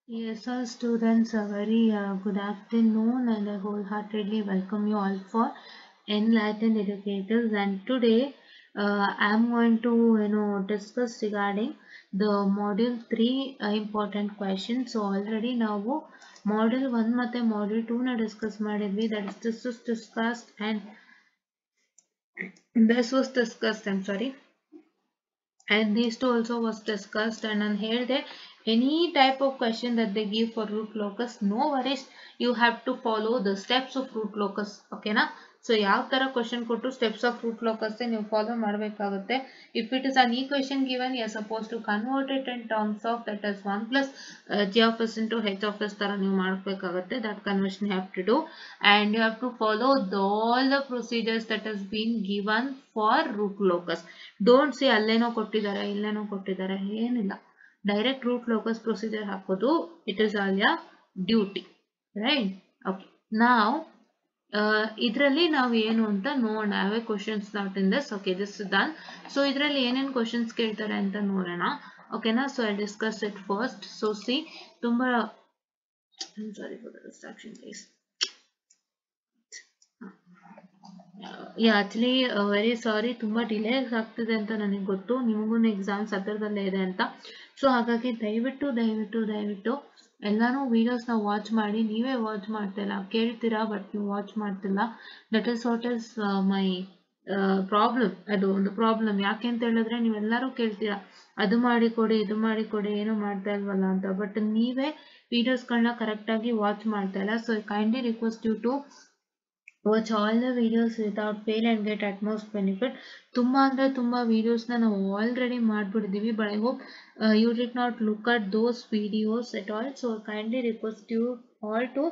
Yes, our students, a very good afternoon, and I wholeheartedly welcome you all for Enlightened Educators. And today, I am going to discuss regarding the module 3 important questions. So already ನಾವು module 1 ಮತ್ತೆ module 2 ನ discuss ಮಾಡಿದ್ವಿ. This was discussed and this was discussed. I'm sorry. And these two also was discussed, and on here there any type of question that they give for root locus, no worries, you have to follow the steps of root locus. Okay na? So ಯಾವ ತರ question ಕೊಟ್ಟು steps of root locus ನೀವು follow ಮಾಡಬೇಕಾಗುತ್ತೆ. If it is an equation given, you are supposed to convert it in terms of that is 1 plus g of s into h of s ತರ ನೀವು ಮಾಡಬೇಕಾಗುತ್ತೆ. That conversion you have to do, and you have to follow all the procedures that has been given for root locus. Don't say ಅಲ್ಲೇನೋ ಕೊಟ್ಟಿದ್ದಾರೆ ಇಲ್ಲೇನೋ ಕೊಟ್ಟಿದ್ದಾರೆ ಏನಿಲ್ಲ, direct root locus procedure ಹಾಕೋದು. It is all your duty, right? Okay, now ಇದರಲ್ಲಿ ನಾವು ಏನು ಅಂತ ನೋಡೋಣ. ಅವೇ questions not in this. Okay, this is done. So ಇದರಲ್ಲಿ ಏನೇನು ಕ್ವಶನ್ಸ್ ಕೇಳ್ತಾರೆ ಅಂತ ನೋಡೋಣ. ಓಕೆನಾ? So I discuss it first. So see, ತುಂಬಾ sorry for the distraction please. Actually very sorry, ತುಂಬಾ ಡಿಲೇಸ್ ಆಗ್ತಿದೆ ಅಂತ ನನಗೆ ಗೊತ್ತು, ನಿಮಗೂ ಎಕ್ಸಾಮ್ಸ್ ಹತ್ತಿರದಲ್ಲೇ ಇದೆ ಅಂತ. ಸೊ ಹಾಗಾಗಿ ದಯವಿಟ್ಟು ಎಲ್ಲಾನು ವಿಡಿಯೋಸ್ನ ವಾಚ್ ಮಾಡಿ. ನೀವೇ ವಾಚ್ ಮಾಡ್ತಿಲ್ಲ, ಕೇಳ್ತೀರಾ ಬಟ್ ನೀವು ವಾಚ್ ಮಾಡ್ತಿಲ್ಲ. That is what is my problem. ಅದು ಒಂದು ಪ್ರಾಬ್ಲಮ್. ಯಾಕೆ ಅಂತ ಹೇಳಿದ್ರೆ ನೀವೆಲ್ಲರೂ ಕೇಳ್ತೀರಾ ಅದು ಮಾಡಿಕೊಡಿ ಇದು ಮಾಡಿಕೊಡಿ, ಏನು ಮಾಡ್ತಾ ಇಲ್ವಲ್ಲ ಅಂತ, ಬಟ್ ನೀವೇ ವಿಡಿಯೋಸ್ಗಳನ್ನ ಕರೆಕ್ಟಾಗಿ ವಾಚ್ ಮಾಡ್ತಾ ಇಲ್ಲ. So kindly request you to watch all the videos without fail and get utmost benefit. ತುಂಬಾ ಅಂದ್ರೆ ತುಂಬಾ ವಿಡಿಯೋಸ್ನ ನಾವು already ಮಾಡ್ಬಿಟ್ಟಿದ್ದೀವಿ, but I hope you did not look at those videos at all. So I kindly request you all to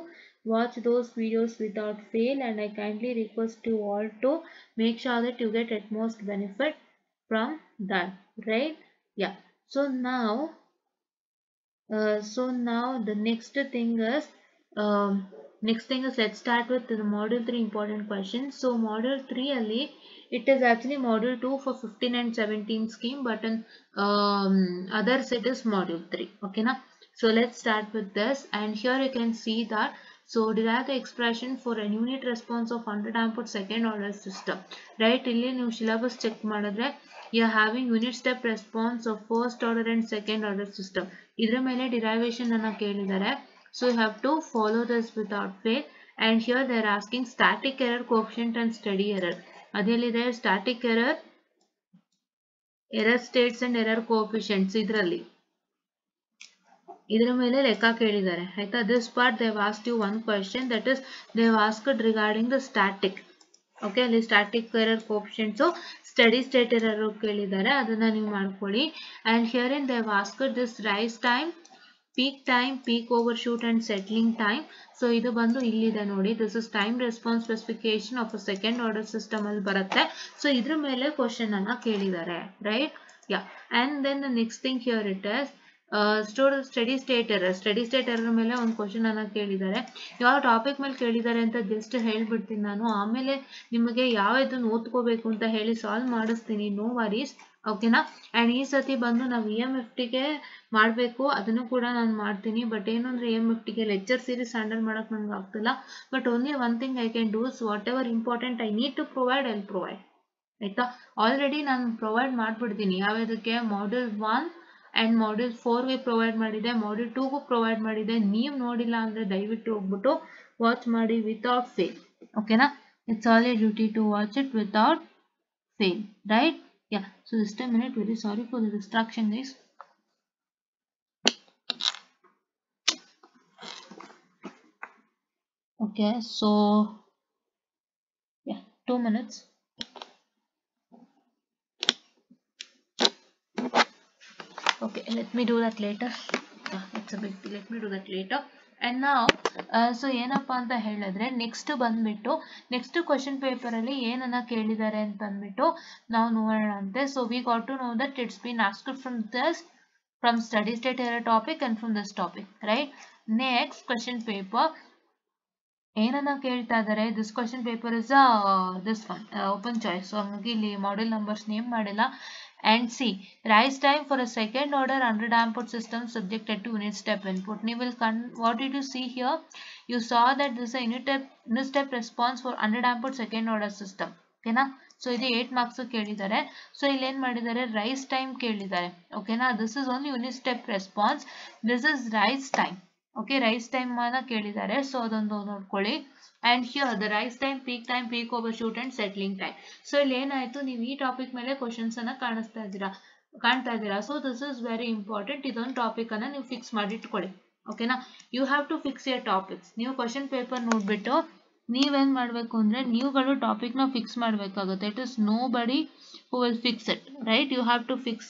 watch those videos without fail, and I kindly request you all to make sure that you get utmost benefit from that, right? Yeah. So now the next thing is let's start with the module 3 important questions. So module 3 ali, it is actually module 2 for 15 and 17 scheme, but in others it is module 3. Okay na? So let's start with this, and here you can see that. So derive the expression for a unit response of 100 ampere second order system, right? Illi ನೀವು syllabus check ಮಾಡಿದ್ರೆ you are having unit step response of first order and second order system. ಇದರ ಮೇಲೆ derivation ಅನ್ನು ಕೇಳಿದ್ದಾರೆ. So you have to follow this without fail. And here they are asking static error coefficient and steady error. ಅದೆಲ್ಲಿದೆ? static error, error states and error coefficients. ಇದರ ಮೇಲೆ ಲೆಕ್ಕ ಕೇಳಿದ್ದಾರೆ ಆಯ್ತಾ. This part they have asked you one question, that is they have asked regarding the static. Okay, ಅಲ್ಲಿ static error coefficient, steady state error ಕೇಳಿದ್ದಾರೆ, ಅದನ್ನ ನೀವು ಮಾಡ್ಕೊಳ್ಳಿ. And here in they have asked this rise time, peak overshoot and settling time. So ಇದು ಬಂದು ಇಲ್ಲಿದೆ ನೋಡಿ, this is time response specification of a second order system ಅಲ್ಲಿ ಬರುತ್ತೆ. ಸೊ ಇದ್ರ ಮೇಲೆ ಕ್ವಶನ್ ಅನ್ನ ಕೇಳಿದ್ದಾರೆ, right? Yeah. And then the next thing here it is steady state error ಮೇಲೆ ಒಂದು ಕ್ವಶನ್ ಅನ್ನ ಕೇಳಿದ್ದಾರೆ. ಯಾವ ಟಾಪಿಕ್ ಮೇಲೆ ಕೇಳಿದ್ದಾರೆ ಅಂತ ಜಸ್ಟ್ ಹೇಳ್ಬಿಡ್ತೀನಿ ನಾನು, ಆಮೇಲೆ ನಿಮಗೆ ಯಾವ ಇದನ್ನು ಓದ್ಕೋಬೇಕು ಅಂತ ಹೇಳಿ ಸಾಲ್ವ್ ಮಾಡಿಸ್ತೀನಿ, ನೋ ವರೀಸ್. ಓಕೆನಾ? ಅಂಡ್ ಈ ಸತಿ ಬಂದು ನಾವು EMFTಗೆ ಮಾಡಬೇಕು, ಅದನ್ನು ಕೂಡ ನಾನು ಮಾಡ್ತೀನಿ. ಬಟ್ ಏನು ಅಂದ್ರೆ EMFTಗೆ ಲೆಕ್ಚರ್ ಸೀರೀಸ್ ಹ್ಯಾಂಡಲ್ ಮಾಡಕ್ ನಂಗೆ ಆಗ್ತಿಲ್ಲ. But only one thing I can do is whatever important I need to provide, I provide. ಆಯ್ತಾ? ಆಲ್ರೆಡಿ ನಾನು ಪ್ರೊವೈಡ್ ಮಾಡ್ಬಿಡ್ತೀನಿ. ಯಾವ್ದಕ್ಕೆ? ಮಾಡ್ಯೂಲ್ 1 ಅಂಡ್ ಮಾಡ್ಯೂಲ್ 4ಗೆ ಪ್ರೊವೈಡ್ ಮಾಡಿದೆ, ಮಾಡ್ಯೂಲ್ 2ಗೂ ಪ್ರೊವೈಡ್ ಮಾಡಿದೆ. ನೀವು ನೋಡಿಲ್ಲ ಅಂದ್ರೆ ದಯವಿಟ್ಟು ಹೋಗ್ಬಿಟ್ಟು ವಾಚ್ ಮಾಡಿ ವಿತೌಟ್ ಫೇಲ್. ಓಕೆನಾ? It's all your duty to watch it without fail, right? Yeah, so just a minute, very sorry for the distraction guys. Okay, so yeah, 2 minutes. Okay, let me do that later. It's a big deal. Let me do that later. And now so ಏನಪ್ಪಾ ಅಂತ ಹೇಳಿದ್ರೆ next ಬಂದ್ಬಿಟ್ಟು next question paper ಅಲ್ಲಿ ಏನನ್ನ ಕೇಳಿದ್ದಾರೆ ಅಂತ ಅಂದ್ಬಿಟ್ಟು ನಾವು ನೋಡೋಣ ಅಂತೆ. So we got to know that it's been asked from study state error topic and from this topic, right? Next question paper ಏನನ್ನ ಕೇಳ್ತಾ ಇದ್ದಾರೆ, this question paper is this one open choice. So ಹಂಗಾಗಿ ಇಲ್ಲಿ model numbers name ಮಾಡಿಲ್ಲ. And C, rise time for a second order underdamped system subjected to unit step input. What did you see here? You saw that this is a unit step response for underdamped second order system. ಓಕೆನಾ? So ಇದು 8 marks ಕೇಳಿದ್ದಾರೆ. So ಇಲ್ಲಿ ಏನ್ ಮಾಡಿದ್ದಾರೆ, rice time ಕೇಳಿದ್ದಾರೆ. ಓಕೆನಾ? This is only unit step response, this is rise time. Okay, rise time ಅನ್ನ ಕೇಳಿದ್ದಾರೆ. ಸೊ ಅದೊಂದು ನೋಡ್ಕೊಳ್ಳಿ. And here the rise time, peak overshoot and settling time. So ಇಲ್ಲಿ ಏನಾಯ್ತು, ನೀವು ಈ ಟಾಪಿಕ್ ಮೇಲೆ ಕ್ವಶನ್ಸ್ ಅನ್ನ ಕಾಣ್ತಾ ಇದ್ದೀರಾ. So this is very important. ಇದೊಂದು ಟಾಪಿಕ್ ಅನ್ನ ನೀವು ಫಿಕ್ಸ್ ಮಾಡಿ ಇಟ್ಕೊಳ್ಳಿ. ಓಕೆನಾ? You have to fix your topics. ನೀವು ಕ್ವಶನ್ ಪೇಪರ್ ನೋಡ್ಬಿಟ್ಟು ನೀವೇನ್ ಮಾಡ್ಬೇಕು ಅಂದ್ರೆ ನೀವುಗಳು ಟಾಪಿಕ್ ನ ಫಿಕ್ಸ್ ಮಾಡ್ಬೇಕಾಗುತ್ತೆ. It is nobody who will fix it, right? You have to fix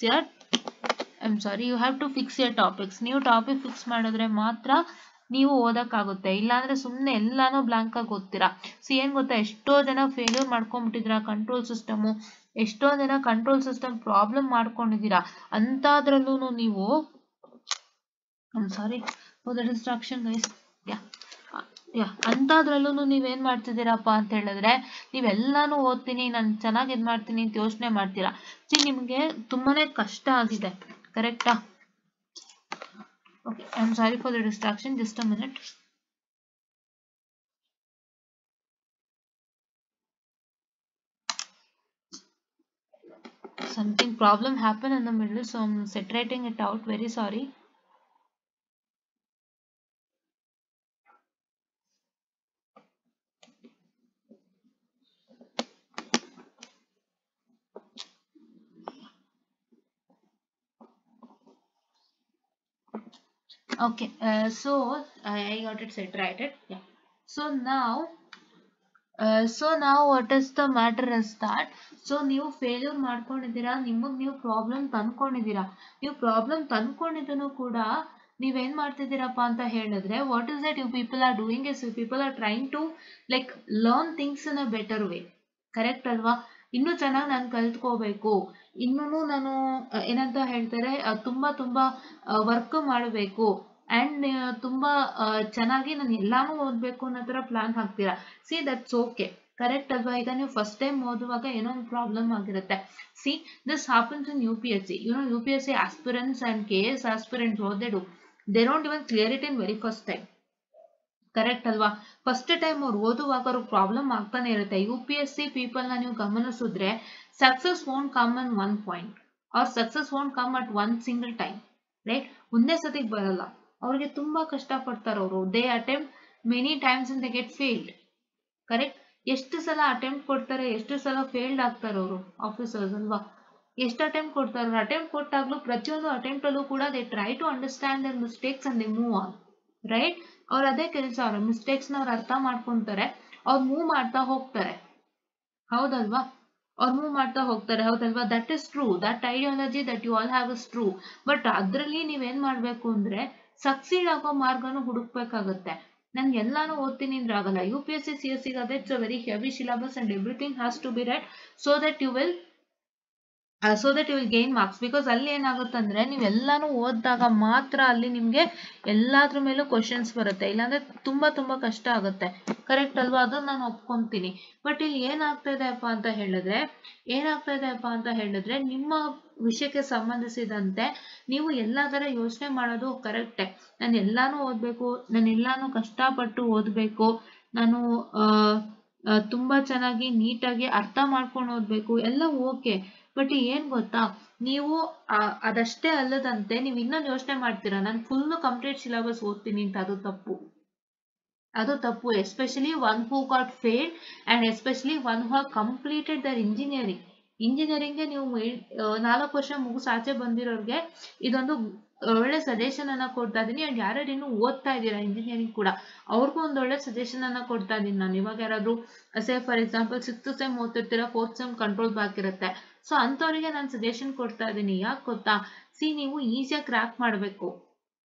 your topics. ನೀವು ಟಾಪಿಕ್ ಫಿಕ್ಸ್ ಮಾಡಿದ್ರೆ ಮಾತ್ರ ನೀವು ಓದಕ್ಕಾಗುತ್ತೆ. ಇಲ್ಲಾಂದ್ರೆ ಸುಮ್ಮನೆ ಎಲ್ಲಾನು ಬ್ಲಾಂಕ್ ಆಗಿ ಓದ್ತೀರಾ. ಏನ್ ಗೊತ್ತಾ, ಎಷ್ಟೋ ಜನ ಫೇಲ್ಯೂರ್ ಮಾಡ್ಕೊಂಡ್ಬಿಟ್ಟಿದ್ದೀರಾ ಕಂಟ್ರೋಲ್ ಸಿಸ್ಟಮ್. ಎಷ್ಟೋ ಜನ ಕಂಟ್ರೋಲ್ ಸಿಸ್ಟಮ್ ಪ್ರಾಬ್ಲಮ್ ಮಾಡ್ಕೊಂಡಿದ್ದೀರಾ. ಅಂತಾದ್ರಲ್ಲೂ ನೀವು sorry for the distraction guys. ಅಂತಾದ್ರಲ್ಲೂ ನೀವೇನ್ ಮಾಡ್ತಿದ್ದೀರಪ್ಪ ಅಂತ ಹೇಳಿದ್ರೆ, ನೀವೆಲ್ಲಾನು ಓದ್ತೀನಿ, ನಾನು ಚೆನ್ನಾಗಿ ಇದ್ ಮಾಡ್ತೀನಿ ಅಂತ ಯೋಚನೆ ಮಾಡ್ತೀರಾ. ನಿಮ್ಗೆ ತುಂಬಾನೇ ಕಷ್ಟ ಆಗಿದೆ. ಕರೆಕ್ಟಾ? Okay, I'm sorry for the distraction. Just a minute. Something problem happened in the middle, so I'm separating it out. Very sorry. Okay, so I got it separated. Yeah. So now what is the matter is that, so ನೀವು failure ಮಾಡ್ಕೊಂಡಿದ್ದೀರಾ, ನಿಮಗೆ ನೀವು problem ತಂದ್ಕೊಂಡಿದ್ದೀರಾ. ನೀವು problem ತಂದ್ಕೊಂಡಿದ್ದನು ಕೂಡ ನೀವೇನ್ ಮಾಡ್ತಿದ್ದೀರಪ್ಪ ಅಂತ ಹೇಳಿದ್ರೆ, what is that you people are doing is, you people are trying to like learn things in a better way. Correct ಅಲ್ವಾ? ಇನ್ನೂ ಚೆನ್ನಾಗಿ ನಾನು ಕಲ್ತ್ಕೋಬೇಕು, ಇನ್ನೂ ನಾನು ಏನಂತ ಹೇಳ್ತಾರೆ, ತುಂಬಾ ವರ್ಕ್ ಮಾಡಬೇಕು ಅಂಡ್ ತುಂಬಾ ಚೆನ್ನಾಗಿ ನಾನು ಎಲ್ಲಾನು ಓದ್ಬೇಕು ಅನ್ನೋ ತರ ಪ್ಲಾನ್ ಹಾಕ್ತೀರಾ. See that's okay. ಕರೆಕ್ಟ್ ಅಲ್ವಾ? ಈಗ ನೀವು ಫಸ್ಟ್ ಟೈಮ್ ಓದುವಾಗ ಏನೋ ಒಂದು ಪ್ರಾಬ್ಲಮ್ ಆಗಿರುತ್ತೆ. See this happens in UPSC. UPSC aspirants and KS aspirants, what they do, they don't even clear it in very first time. Correct ಅಲ್ವಾ? First time ಅವ್ರು ಓದುವಾಗ ಅವ್ರಿಗೆ ಪ್ರಾಬ್ಲಮ್ ಆಗ್ತಾನೆ ಇರುತ್ತೆ. UPSC ಪೀಪಲ್ ನ ನೀವು ಗಮನಿಸಿದ್ರೆ, success won't come in one point or success won't come at one single time, right? ಒಂದೇ ಸತಿಗೆ ಬರಲ್ಲ. ಅವ್ರಿಗೆ ತುಂಬಾ ಕಷ್ಟ ಪಡ್ತಾರೆ ಅವರು. They attempt many times and they get failed. Correct? ಎಷ್ಟು ಸಲ ಅಟೆಂಪ್ಟ್ ಕೊಡ್ತಾರೆ, ಎಷ್ಟು ಸಲ ಫೇಲ್ಡ್ ಆಗ್ತಾರೆ ಅವರು ಆಫೀಸರ್ಸ್ ಅಲ್ವಾ? ಎಷ್ಟು ಅಟೆಂಪ್ಟ್ ಕೊಡ್ತಾರೆ. ಅಟೆಂಪ್ಟ್ ಕೊಟ್ಟಾಗ್ಲೂ ಪ್ರತಿಯೊಂದು ಅಟೆಂಪ್ಟ್ ಅಲ್ಲೂ ಕೂಡ they try to understand their mistakes and they move on, right? ಅವ್ರ ಅದೇ ಕೆಲಸ, ಅವ್ರ ಮಿಸ್ಟೇಕ್ಸ್ ನ ಅವ್ರು ಅರ್ಥ ಮಾಡ್ಕೊಂತಾರೆ, ಅವ್ರು ಮೂವ್ ಮಾಡ್ತಾ ಹೋಗ್ತಾರೆ. ಹೌದಲ್ವಾ? ಅವ್ರು ಮೂವ್ ಮಾಡ್ತಾ ಹೋಗ್ತಾರೆ. ಹೌದಲ್ವಾ? That is true. That ideology that you all have is true. But ಅದ್ರಲ್ಲಿ ನೀವೇನ್ ಮಾಡ್ಬೇಕು ಅಂದ್ರೆ ಸಕ್ಸೀಡ್ ಆಗೋ ಮಾರ್ಗನು ಹುಡುಕ್ಬೇಕಾಗತ್ತೆ. ನನ್ಗೆ ಎಲ್ಲಾನು ಓದ್ತೀನಿ ಅಂದ್ರೆ ಆಗಲ್ಲ. UPSC CSC ಗಾದ್ರೆ it's a very heavy syllabus and everything has to be read so that you will gain marks. Because ಅಲ್ಲಿ ಏನಾಗುತ್ತಂದ್ರೆ ನೀವೆಲ್ಲಾನು ಓದಿದಾಗ ಮಾತ್ರ ಅಲ್ಲಿ ನಿಮ್ಗೆ ಎಲ್ಲಾದ್ರ ಮೇಲೂ ಕ್ವಶನ್ಸ್ ಬರುತ್ತೆ. ಇಲ್ಲಾಂದ್ರೆ ತುಂಬಾ ಕಷ್ಟ ಆಗುತ್ತೆ. ಕರೆಕ್ಟ್ ಅಲ್ವಾ? ಅದನ್ನ ನಾನು ಒಪ್ಕೊಂತೀನಿ. ಬಟ್ ಇಲ್ಲಿ ಏನಾಗ್ತಾ ಇದೆಯಪ್ಪ ಅಂತ ಹೇಳಿದ್ರೆ ನಿಮ್ಮ ವಿಷಯಕ್ಕೆ ಸಂಬಂಧಿಸಿದಂತೆ ನೀವು ಎಲ್ಲಾದರ ಯೋಚನೆ ಮಾಡೋದು ಕರೆಕ್ಟೇ. ನಾನು ಎಲ್ಲಾನು ಓದ್ಬೇಕು, ನಾನು ಎಲ್ಲಾನು ಕಷ್ಟಪಟ್ಟು ಓದ್ಬೇಕು, ನಾನು ತುಂಬಾ ಚೆನ್ನಾಗಿ ನೀಟಾಗಿ ಅರ್ಥ ಮಾಡ್ಕೊಂಡು ಓದ್ಬೇಕು, ಎಲ್ಲ ಓಕೆ. ಬಟ್ ಏನ್ ಗೊತ್ತಾ, ನೀವು ಅದಷ್ಟೇ ಅಲ್ಲದಂತೆ ನೀವು ಇನ್ನೊಂದು ಯೋಚನೆ ಮಾಡ್ತೀರಾ, ನಾನು ಫುಲ್ ಕಂಪ್ಲೀಟ್ ಸಿಲೆಬಸ್ ಓದ್ತೀನಿ ಅಂತ. ಅದು ತಪ್ಪು. Especially one who got failed and especially one who have completed their ಇಂಜಿನಿಯರಿಂಗ್ಗೆ ನೀವು 4 ವರ್ಷ ಮುಗಿಸಿ ಆಚೆ ಬಂದಿರೋರ್ಗೆ ಇದೊಂದು ಒಳ್ಳೆ ಸಜೆಷನ್ ಅನ್ನ ಕೊಡ್ತಾ ಇದೀನಿ. ಅಂಡ್ ಯಾರ್ಯಾರು ಇನ್ನು ಓದ್ತಾ ಇದ್ದೀರಾ ಇಂಜಿನಿಯರಿಂಗ್ ಕೂಡ, ಅವ್ರಿಗೂ ಒಂದು ಒಳ್ಳೆ ಸಜೆಷನ್ ಅನ್ನ ಕೊಡ್ತಾ ಇದೀನಿ ನಾನು. ಇವಾಗ ಯಾರಾದ್ರೂ say for example 6th sem ಓದ್ತಿರ್ತೀರಾ, 4th ಸೆಮ್ ಕಂಟ್ರೋಲ್ ಬಾಕಿರುತ್ತೆ. ಸೊ ಅಂತವರಿಗೆ ನಾನು ಸಜೆಷನ್ ಕೊಡ್ತಾ ಇದ್ದೀನಿ. ಯಾಕೆ ಗೊತ್ತಾ? ನೀವು ಈಸಿಯಾಗಿ ಕ್ರ್ಯಾಕ್ ಮಾಡ್ಬೇಕು.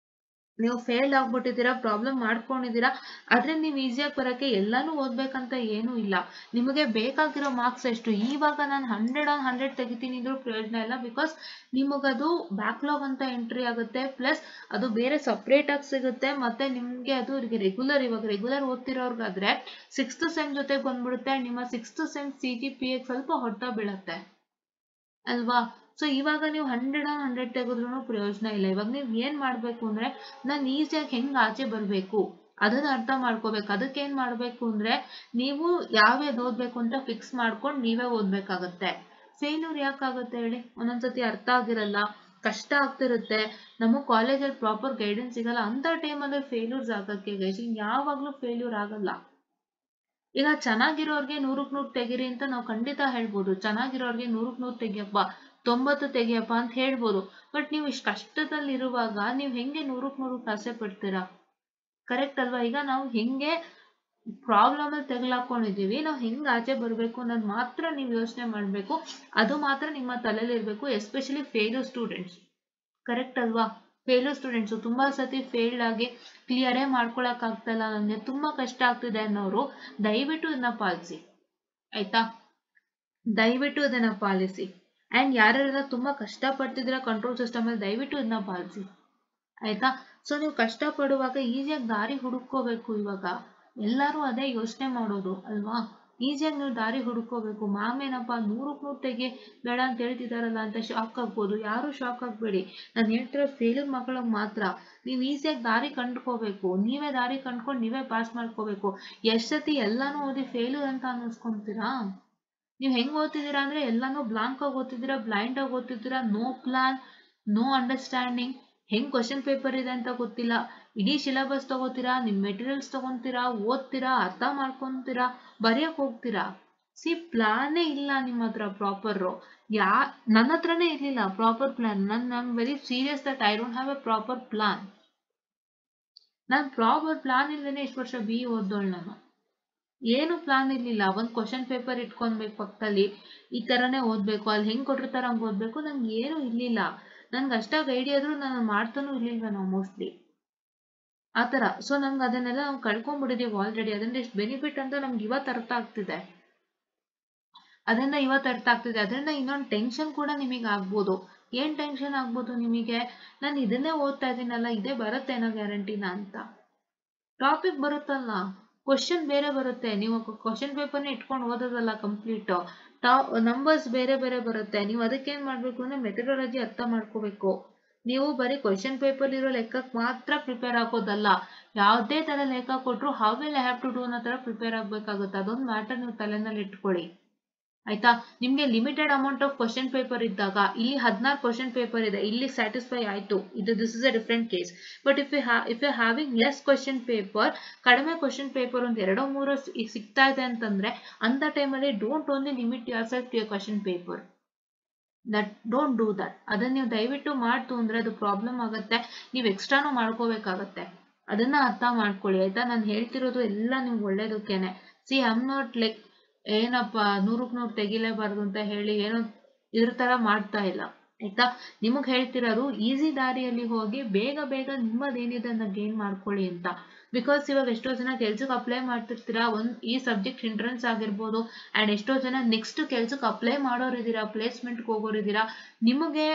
ನೀವು ಫೇಲ್ ಆಗ್ಬಿಟ್ಟಿದ್ದೀರಾ, ಪ್ರಾಬ್ಲಮ್ ಮಾಡ್ಕೊಂಡಿದ್ದೀರಾ, ಅದ್ರಿಂದ ನೀವು ಈಸಿಯಾಗಿ ಬರೋಕ್ಕೆ ಎಲ್ಲಾನು ಓದ್ಬೇಕಂತ ಏನೂ ಇಲ್ಲ. ನಿಮಗೆ ಬೇಕಾಗಿರೋ ಮಾರ್ಕ್ಸ್ ಎಷ್ಟು, ಇವಾಗ ನಾನು 100 on 100 ತೆಗಿತೀನಿ ಅಂದ್ರೂ ಪ್ರಯೋಜನ ಇಲ್ಲ. ಬಿಕಾಸ್ ನಿಮಗದು ಬ್ಯಾಕ್ಲಾಗ್ ಅಂತ ಎಂಟ್ರಿ ಆಗುತ್ತೆ, ಪ್ಲಸ್ ಅದು ಬೇರೆ ಸಪ್ರೇಟ್ ಆಗಿ ಸಿಗುತ್ತೆ. ಮತ್ತೆ ನಿಮ್ಗೆ ಅದು ಇವಾಗ ರೆಗ್ಯುಲರ್ ಓದ್ತಿರೋರ್ಗಾದ್ರೆ 6th ಸೆಮ್ ಜೊತೆಗೆ ಬಂದ್ಬಿಡುತ್ತೆ. ನಿಮ್ಮ 6th ಸೆಮ್ CGPA ಸ್ವಲ್ಪ ಹೊಡ್ತಾ ಬೀಳುತ್ತೆ ಅಲ್ವಾ? ಸೊ ಇವಾಗ ನೀವು 100 ತೆಗೆದ್ರೂ ಪ್ರಯೋಜನ ಇಲ್ಲ. ಇವಾಗ ನೀವು ಏನ್ ಮಾಡ್ಬೇಕು ಅಂದ್ರೆ ನಾನು ಈಸಿಯಾಗಿ ಹೆಂಗ್ ಆಚೆ ಬರ್ಬೇಕು ಅದನ್ನ ಅರ್ಥ ಮಾಡ್ಕೋಬೇಕು. ಅದಕ್ಕೆ ಏನ್ ಮಾಡ್ಬೇಕು ಅಂದ್ರೆ ನೀವು ಯಾವ್ಯಾವ್ದು ಓದ್ಬೇಕು ಅಂತ ಫಿಕ್ಸ್ ಮಾಡ್ಕೊಂಡು ನೀವೇ ಓದ್ಬೇಕಾಗತ್ತೆ. ಫೇಲ್ಯೂರ್ ಯಾಕಾಗುತ್ತೆ ಹೇಳಿ? ಒಂದೊಂದ್ಸತಿ ಅರ್ಥ ಆಗಿರಲ್ಲ, ಕಷ್ಟ ಆಗ್ತಿರುತ್ತೆ, ನಮಗ್ ಕಾಲೇಜಲ್ಲಿ ಪ್ರಾಪರ್ ಗೈಡೆನ್ಸ್ ಸಿಗಲ್ಲ. ಅಂತ ಟೈಮಲ್ಲಿ ಫೇಲ್ಯೂರ್ಸ್ ಆಗಕ್ಕೆ ಗೈಸ್ ಯಾವಾಗ್ಲೂ ಫೇಲ್ಯೂರ್ ಆಗಲ್ಲ. ಈಗ ಚೆನ್ನಾಗಿರೋರ್ಗೆ 100ಕ್ಕೆ 100 ತೆಗೀರಿ ಅಂತ ನಾವು ಖಂಡಿತ ಹೇಳ್ಬೋದು. ಚೆನ್ನಾಗಿರೋರ್ಗೆ 100ಕ್ಕೆ 100 ತೆಗಿಯಪ್ಪ, 90 ತೆಗಿಯಪ್ಪ ಅಂತ ಹೇಳ್ಬೋದು. ಬಟ್ ನೀವು ಇಷ್ಟು ಕಷ್ಟದಲ್ಲಿ ಇರುವಾಗ ನೀವು ಹೆಂಗೆ 100ಕ್ಕೆ 100 ಆಸೆ ಪಡ್ತೀರಾ? ಕರೆಕ್ಟ್ ಅಲ್ವಾ? ಈಗ ನಾವು ಹೆಂಗೆ ಪ್ರಾಬ್ಲಮ್ ಅಲ್ಲಿ ತೆಗ್ಲಾಕೊಂಡಿದೀವಿ, ನಾವು ಹೆಂಗ್ ಆಚೆ ಬರ್ಬೇಕು ಅನ್ನೋದು ಮಾತ್ರ ನೀವು ಯೋಚನೆ ಮಾಡ್ಬೇಕು. ಅದು ಮಾತ್ರ ನಿಮ್ಮ ತಲೆಯಲ್ಲಿ ಇರ್ಬೇಕು. Especially failure students. ಕರೆಕ್ಟ್ ಅಲ್ವಾ? ಫೇಲ್ಯೂರ್ ಸ್ಟೂಡೆಂಟ್ಸ್ ತುಂಬಾ ಸತಿ ಫೇಲ್ಡ್ ಆಗಿ ಕ್ಲಿಯರೇ ಮಾಡ್ಕೊಳಕ್ ಆಗ್ತಾ ಇಲ್ಲ, ನನಗೆ ತುಂಬಾ ಕಷ್ಟ ಆಗ್ತಿದೆ ಅನ್ನೋರು ದಯವಿಟ್ಟು ಇದನ್ನ ಪಾಲಿಸಿ. ಆಯ್ತಾ? ದಯವಿಟ್ಟು ಇದನ್ನ ಪಾಲಿಸಿ. ಅಂಡ್ ಯಾರೆಲ್ಲ ತುಂಬಾ ಕಷ್ಟ ಪಡ್ತಿದ್ರ ಕಂಟ್ರೋಲ್ ಸಿಸ್ಟಮ್ ಅಲ್ಲಿ ದಯವಿಟ್ಟು ಇದನ್ನ ಪಾಲಿಸಿ. ಆಯ್ತಾ? ಸೊ ನೀವು ಕಷ್ಟ ಪಡುವಾಗ ಈಸಿಯಾಗಿ ದಾರಿ ಹುಡುಕೋಬೇಕು. ಇವಾಗ ಎಲ್ಲರೂ ಅದೇ ಯೋಚನೆ ಮಾಡೋದು ಅಲ್ವಾ? ಈಸಿಯಾಗಿ ನೀವು ದಾರಿ ಹುಡುಕೋಬೇಕು. ಮ್ಯಾಮ್ ಏನಪ್ಪ 100ಕ್ಕೆ 100 ತೆಗಿ ಬೇಡ ಅಂತ ಹೇಳ್ತಿದಾರಲ್ಲ ಅಂತ ಶಾಕ್ ಆಗ್ಬೋದು. ಯಾರು ಶಾಕ್ ಆಗ್ಬೇಡಿ. ನಾನು ಹೇಳ್ತಿರೋ ಫೇಲ್ಯೂರ್ ಮಕ್ಕಳಿಗೆ ಮಾತ್ರ. ನೀವು ಈಸಿಯಾಗಿ ದಾರಿ ಕಂಡ್ಕೋಬೇಕು. ನೀವೇ ದಾರಿ ಕಂಡ್ಕೊಂಡು ನೀವೇ ಪಾಸ್ ಮಾಡ್ಕೋಬೇಕು. ಎಷ್ಟ್ ಸತಿ ಎಲ್ಲಾನು ಓದಿ ಫೇಲ್ಯೂರ್ ಅಂತ ಅನ್ನಿಸ್ಕೊಂತೀರಾ? ನೀವು ಹೆಂಗ್ ಓದ್ತಿದ್ದೀರಾ ಅಂದ್ರೆ ಎಲ್ಲಾನು ಬ್ಲಾಂಕ್ ಆಗಿ ಓದ್ತಿದ್ದೀರಾ, ಬ್ಲೈಂಡ್ ಆಗಿ ಓದ್ತಿದ್ದೀರಾ, ನೋ ಪ್ಲಾನ್, ನೋ ಅಂಡರ್ಸ್ಟ್ಯಾಂಡಿಂಗ್. ಹೆಂಗ್ ಕ್ವಶನ್ ಪೇಪರ್ ಇದೆ ಅಂತ ಗೊತ್ತಿಲ್ಲ. ಇಡೀ ಸಿಲೆಬಸ್ ತಗೋತೀರಾ, ನಿಮ್ ಮೆಟೀರಿಯಲ್ಸ್ ತಗೊಂತೀರಾ, ಓದ್ತೀರಾ, ಅರ್ಥ ಮಾಡ್ಕೊಂತೀರಾ, ಬರೆಯಕ್ ಹೋಗ್ತೀರಾ. ಪ್ಲಾನೇ ಇಲ್ಲ ನಿಮ್ಮ ಹತ್ರ ಪ್ರಾಪರ್. ನನ್ನ ಹತ್ರನೇ ಇರ್ಲಿಲ್ಲ ಪ್ರಾಪರ್ ಪ್ಲಾನ್. ನಾನು very serious that I don't have A proper plan. ನಾನು ಪ್ರಾಪರ್ ಪ್ಲಾನ್ ಇಲ್ದೇನೆ ಇಷ್ಟು ವರ್ಷ ಬಿ ಓದೋಳು. ನಾನು ಏನು ಪ್ಲಾನ್ ಇರ್ಲಿಲ್ಲ. ಒಂದ್ ಕ್ವಶನ್ ಪೇಪರ್ ಇಟ್ಕೊಳ್ಬೇಕು ಪಕ್ಕದಲ್ಲಿ, ಈ ತರನೇ ಓದ್ಬೇಕು, ಅಲ್ಲಿ ಹೆಂಗ್ ಕೊಟ್ಟಿರ್ತಾರ ಹಂಗ್ ಓದ್ಬೇಕು, ನಂಗೆ ಏನು ಇರ್ಲಿಲ್ಲ. ನನ್ಗೆ ಅಷ್ಟಾಗಿ ಐಡಿಯಾ ಆದ್ರೂ ನಾನು ಮಾಡ್ತಾನೂ ಇರ್ಲಿಲ್ವ ನಾವು ಮೋಸ್ಟ್ಲಿ ಆತರ. ಸೊ ನಮ್ಗೆ ಅದನ್ನೆಲ್ಲ ನಾವು ಕಳ್ಕೊಂಡ್ಬಿಟ್ಟಿದೀವಿ ಆಲ್ರೆಡಿ. ಅದರಿಂದ ಎಷ್ಟು ಬೆನಿಫಿಟ್ ಅಂತ ನಮ್ಗೆ ಇವತ್ತು ಅರ್ಥ ಆಗ್ತಿದೆ. ಅದರಿಂದ ಇನ್ನೊಂದು ಟೆನ್ಷನ್ ಕೂಡ ನಿಮಗೆ ಆಗ್ಬೋದು. ಏನ್ ಟೆನ್ಷನ್ ಆಗ್ಬೋದು ನಿಮಗೆ? ನಾನು ಇದನ್ನೇ ಓದ್ತಾ ಇದ್ದೀನಲ್ಲ, ಇದೇ ಬರುತ್ತೆ ಏನೋ ಗ್ಯಾರಂಟಿನಾ ಅಂತ. ಟಾಪಿಕ್ ಬರುತ್ತಲ್ಲ, ಕ್ವಶನ್ ಬೇರೆ ಬರುತ್ತೆ. ನೀವು ಕ್ವಶನ್ ಪೇಪರ್ನ ಇಟ್ಕೊಂಡು ಓದೋದಲ್ಲ ಕಂಪ್ಲೀಟ್. ನಂಬರ್ಸ್ ಬೇರೆ ಬೇರೆ ಬರುತ್ತೆ. ನೀವು ಅದಕ್ಕೇನ್ ಮಾಡ್ಬೇಕು ಅಂದ್ರೆ ಮೆಥಡಾಲಜಿ ಅರ್ಥ ಮಾಡ್ಕೋಬೇಕು. ನೀವು ಬರೀ ಕ್ವಶನ್ ಪೇಪರ್ ಇರೋ ಲೆಕ್ಕಕ್ಕೆ ಮಾತ್ರ ಪ್ರಿಪೇರ್ ಆಗೋದಲ್ಲ. ಯಾವುದೇ ತರ ಲೆಕ್ಕ ಕೊಟ್ರು how will I have to do ಅನ್ನೋ ತರ ಪ್ರಿಪೇರ್ ಆಗ್ಬೇಕಾಗುತ್ತೆ. ಅದೊಂದು ಮ್ಯಾಟರ್ ನೀವು ತಲೆನಲ್ಲಿ ಇಟ್ಕೊಳ್ಳಿ. ಆಯ್ತಾ? ನಿಮ್ಗೆ limited amount of question paper ಇದ್ದಾಗ, ಇಲ್ಲಿ 16 ಕ್ವಶನ್ ಪೇಪರ್ ಇದೆ, ಇಲ್ಲಿ ಸ್ಯಾಟಿಸ್ಫೈ ಆಯ್ತು, this is a different case. But if you having less question paper, ಕಡಿಮೆ ಕ್ವಶನ್ ಪೇಪರ್ ಒಂದು 2-3 ಸಿಗ್ತಾ ಇದೆ ಅಂತಂದ್ರೆ ಅಂತ ಟೈಮಲ್ಲಿ don't only limit yourself to question paper. Don't do that. ಅದನ್ನ ನೀವು ದಯವಿಟ್ಟು ಮಾಡ್ತು ಅಂದ್ರೆ ಅದು ಪ್ರಾಬ್ಲಮ್ ಆಗುತ್ತೆ. ನೀವು ಎಕ್ಸ್ಟ್ರಾನು ಮಾಡ್ಕೋಬೇಕಾಗತ್ತೆ. ಅದನ್ನ ಅರ್ಥ ಮಾಡ್ಕೊಳ್ಳಿ. ಆಯ್ತಾ? ನಾನು ಹೇಳ್ತಿರೋದು ಎಲ್ಲ ನಿಮ್ಗೆ ಒಳ್ಳೇದಕ್ಕೇನೆ. See I am not like ಏನಪ್ಪ 100ಕ್ಕೆ 100 ತೆಗಿಲೇಬಾರ್ದು ಅಂತ ಹೇಳಿ ಏನೋ ಇದ್ರ ತರ ಮಾಡ್ತಾ ಇಲ್ಲ. ಆಯ್ತಾ? ನಿಮಗ್ ಹೇಳ್ತಿರೋದು ಈಸಿ ದಾರಿಯಲ್ಲಿ ಹೋಗಿ ಬೇಗ ಬೇಗ ನಿಮ್ಮದೇನಿದೆ ಅದನ್ನ ಗೇನ್ ಮಾಡ್ಕೊಳ್ಳಿ ಅಂತ. ಬಿಕಾಸ್ ಇವಾಗ ಎಷ್ಟೋ ಜನ ಕೆಲ್ಸಕ್ಕೆ ಅಪ್ಲೈ ಮಾಡ್ತಿರ್ತೀರಾ, ಈ ಸಬ್ಜೆಕ್ಟ್ ಎಂಟ್ರೆನ್ಸ್ ಆಗಿರ್ಬೋದು, ಅಂಡ್ ಎಷ್ಟೋ ಜನ ನೆಕ್ಸ್ಟ್ ಕೆಲ್ಸಕ್ಕೆ ಅಪ್ಲೈ ಮಾಡೋರಿದ್ದೀರಾ, ಪ್ಲೇಸ್ಮೆಂಟ್ಗೆ ಹೋಗೋರಿದ್ದೀರಾ, ನಿಮಗೆ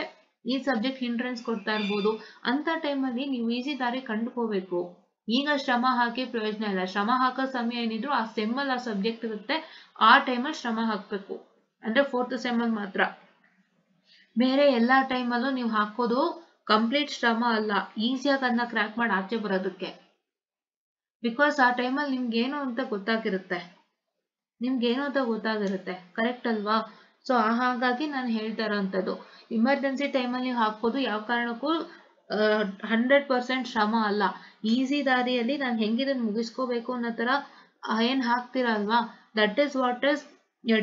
ಈ ಸಬ್ಜೆಕ್ಟ್ ಎಂಟ್ರೆನ್ಸ್ ಕೊಡ್ತಾ ಇರ್ಬೋದು. ಅಂತ ಟೈಮಲ್ಲಿ ನೀವು ಈಸಿ ದಾರಿ ಕಂಡುಕೋಬೇಕು. ಈಗ ಶ್ರಮ ಹಾಕಿ ಪ್ರಯೋಜನ ಇಲ್ಲ. ಶ್ರಮ ಹಾಕೋ ಸಮಯ ಏನಿದ್ರು ಆ ಸೆಮ್ಮಲ್ಲಿ ಆ ಸಬ್ಜೆಕ್ಟ್ ಇರುತ್ತೆ, ಆ ಟೈಮಲ್ಲಿ ಶ್ರಮ ಹಾಕ್ಬೇಕು. ಅಂದ್ರೆ 4th ಸೆಮ್ಮಲ್ಲಿ ಮಾತ್ರ. ಬೇರೆ ಎಲ್ಲಾ ಟೈಮಲ್ಲೂ ನೀವು ಹಾಕೋದು ಕಂಪ್ಲೀಟ್ ಶ್ರಮ ಅಲ್ಲ, ಈಸಿಯಾಗಿ ಅದನ್ನ ಕ್ರ್ಯಾಕ್ ಮಾಡಿ ಆಚೆ ಬರೋದಕ್ಕೆ. ಬಿಕಾಸ್ ಆ ಟೈಮಲ್ಲಿ ನಿಮ್ಗೇನು ಅಂತ ಗೊತ್ತಾಗಿರುತ್ತೆ. ಕರೆಕ್ಟ್ ಅಲ್ವಾ? ಸೊ ಹಾಗಾಗಿ ನಾನು ಹೇಳ್ತಾ ಇರೋಂಥದ್ದು, ಇಮರ್ಜೆನ್ಸಿ ಟೈಮಲ್ಲಿ ನೀವು ಹಾಕೋದು ಯಾವ ಕಾರಣಕ್ಕೂ 100% ಶ್ರಮ ಅಲ್ಲ. ಈಸಿ ದಾರಿಯಲ್ಲಿ ನಾನು ಹೆಂಗಿದನ್ನು ಮುಗಿಸ್ಕೋಬೇಕು ಅನ್ನೋ ತರ ಏನ್ ಹಾಕ್ತೀರಾ ಅಲ್ವಾ, that is what is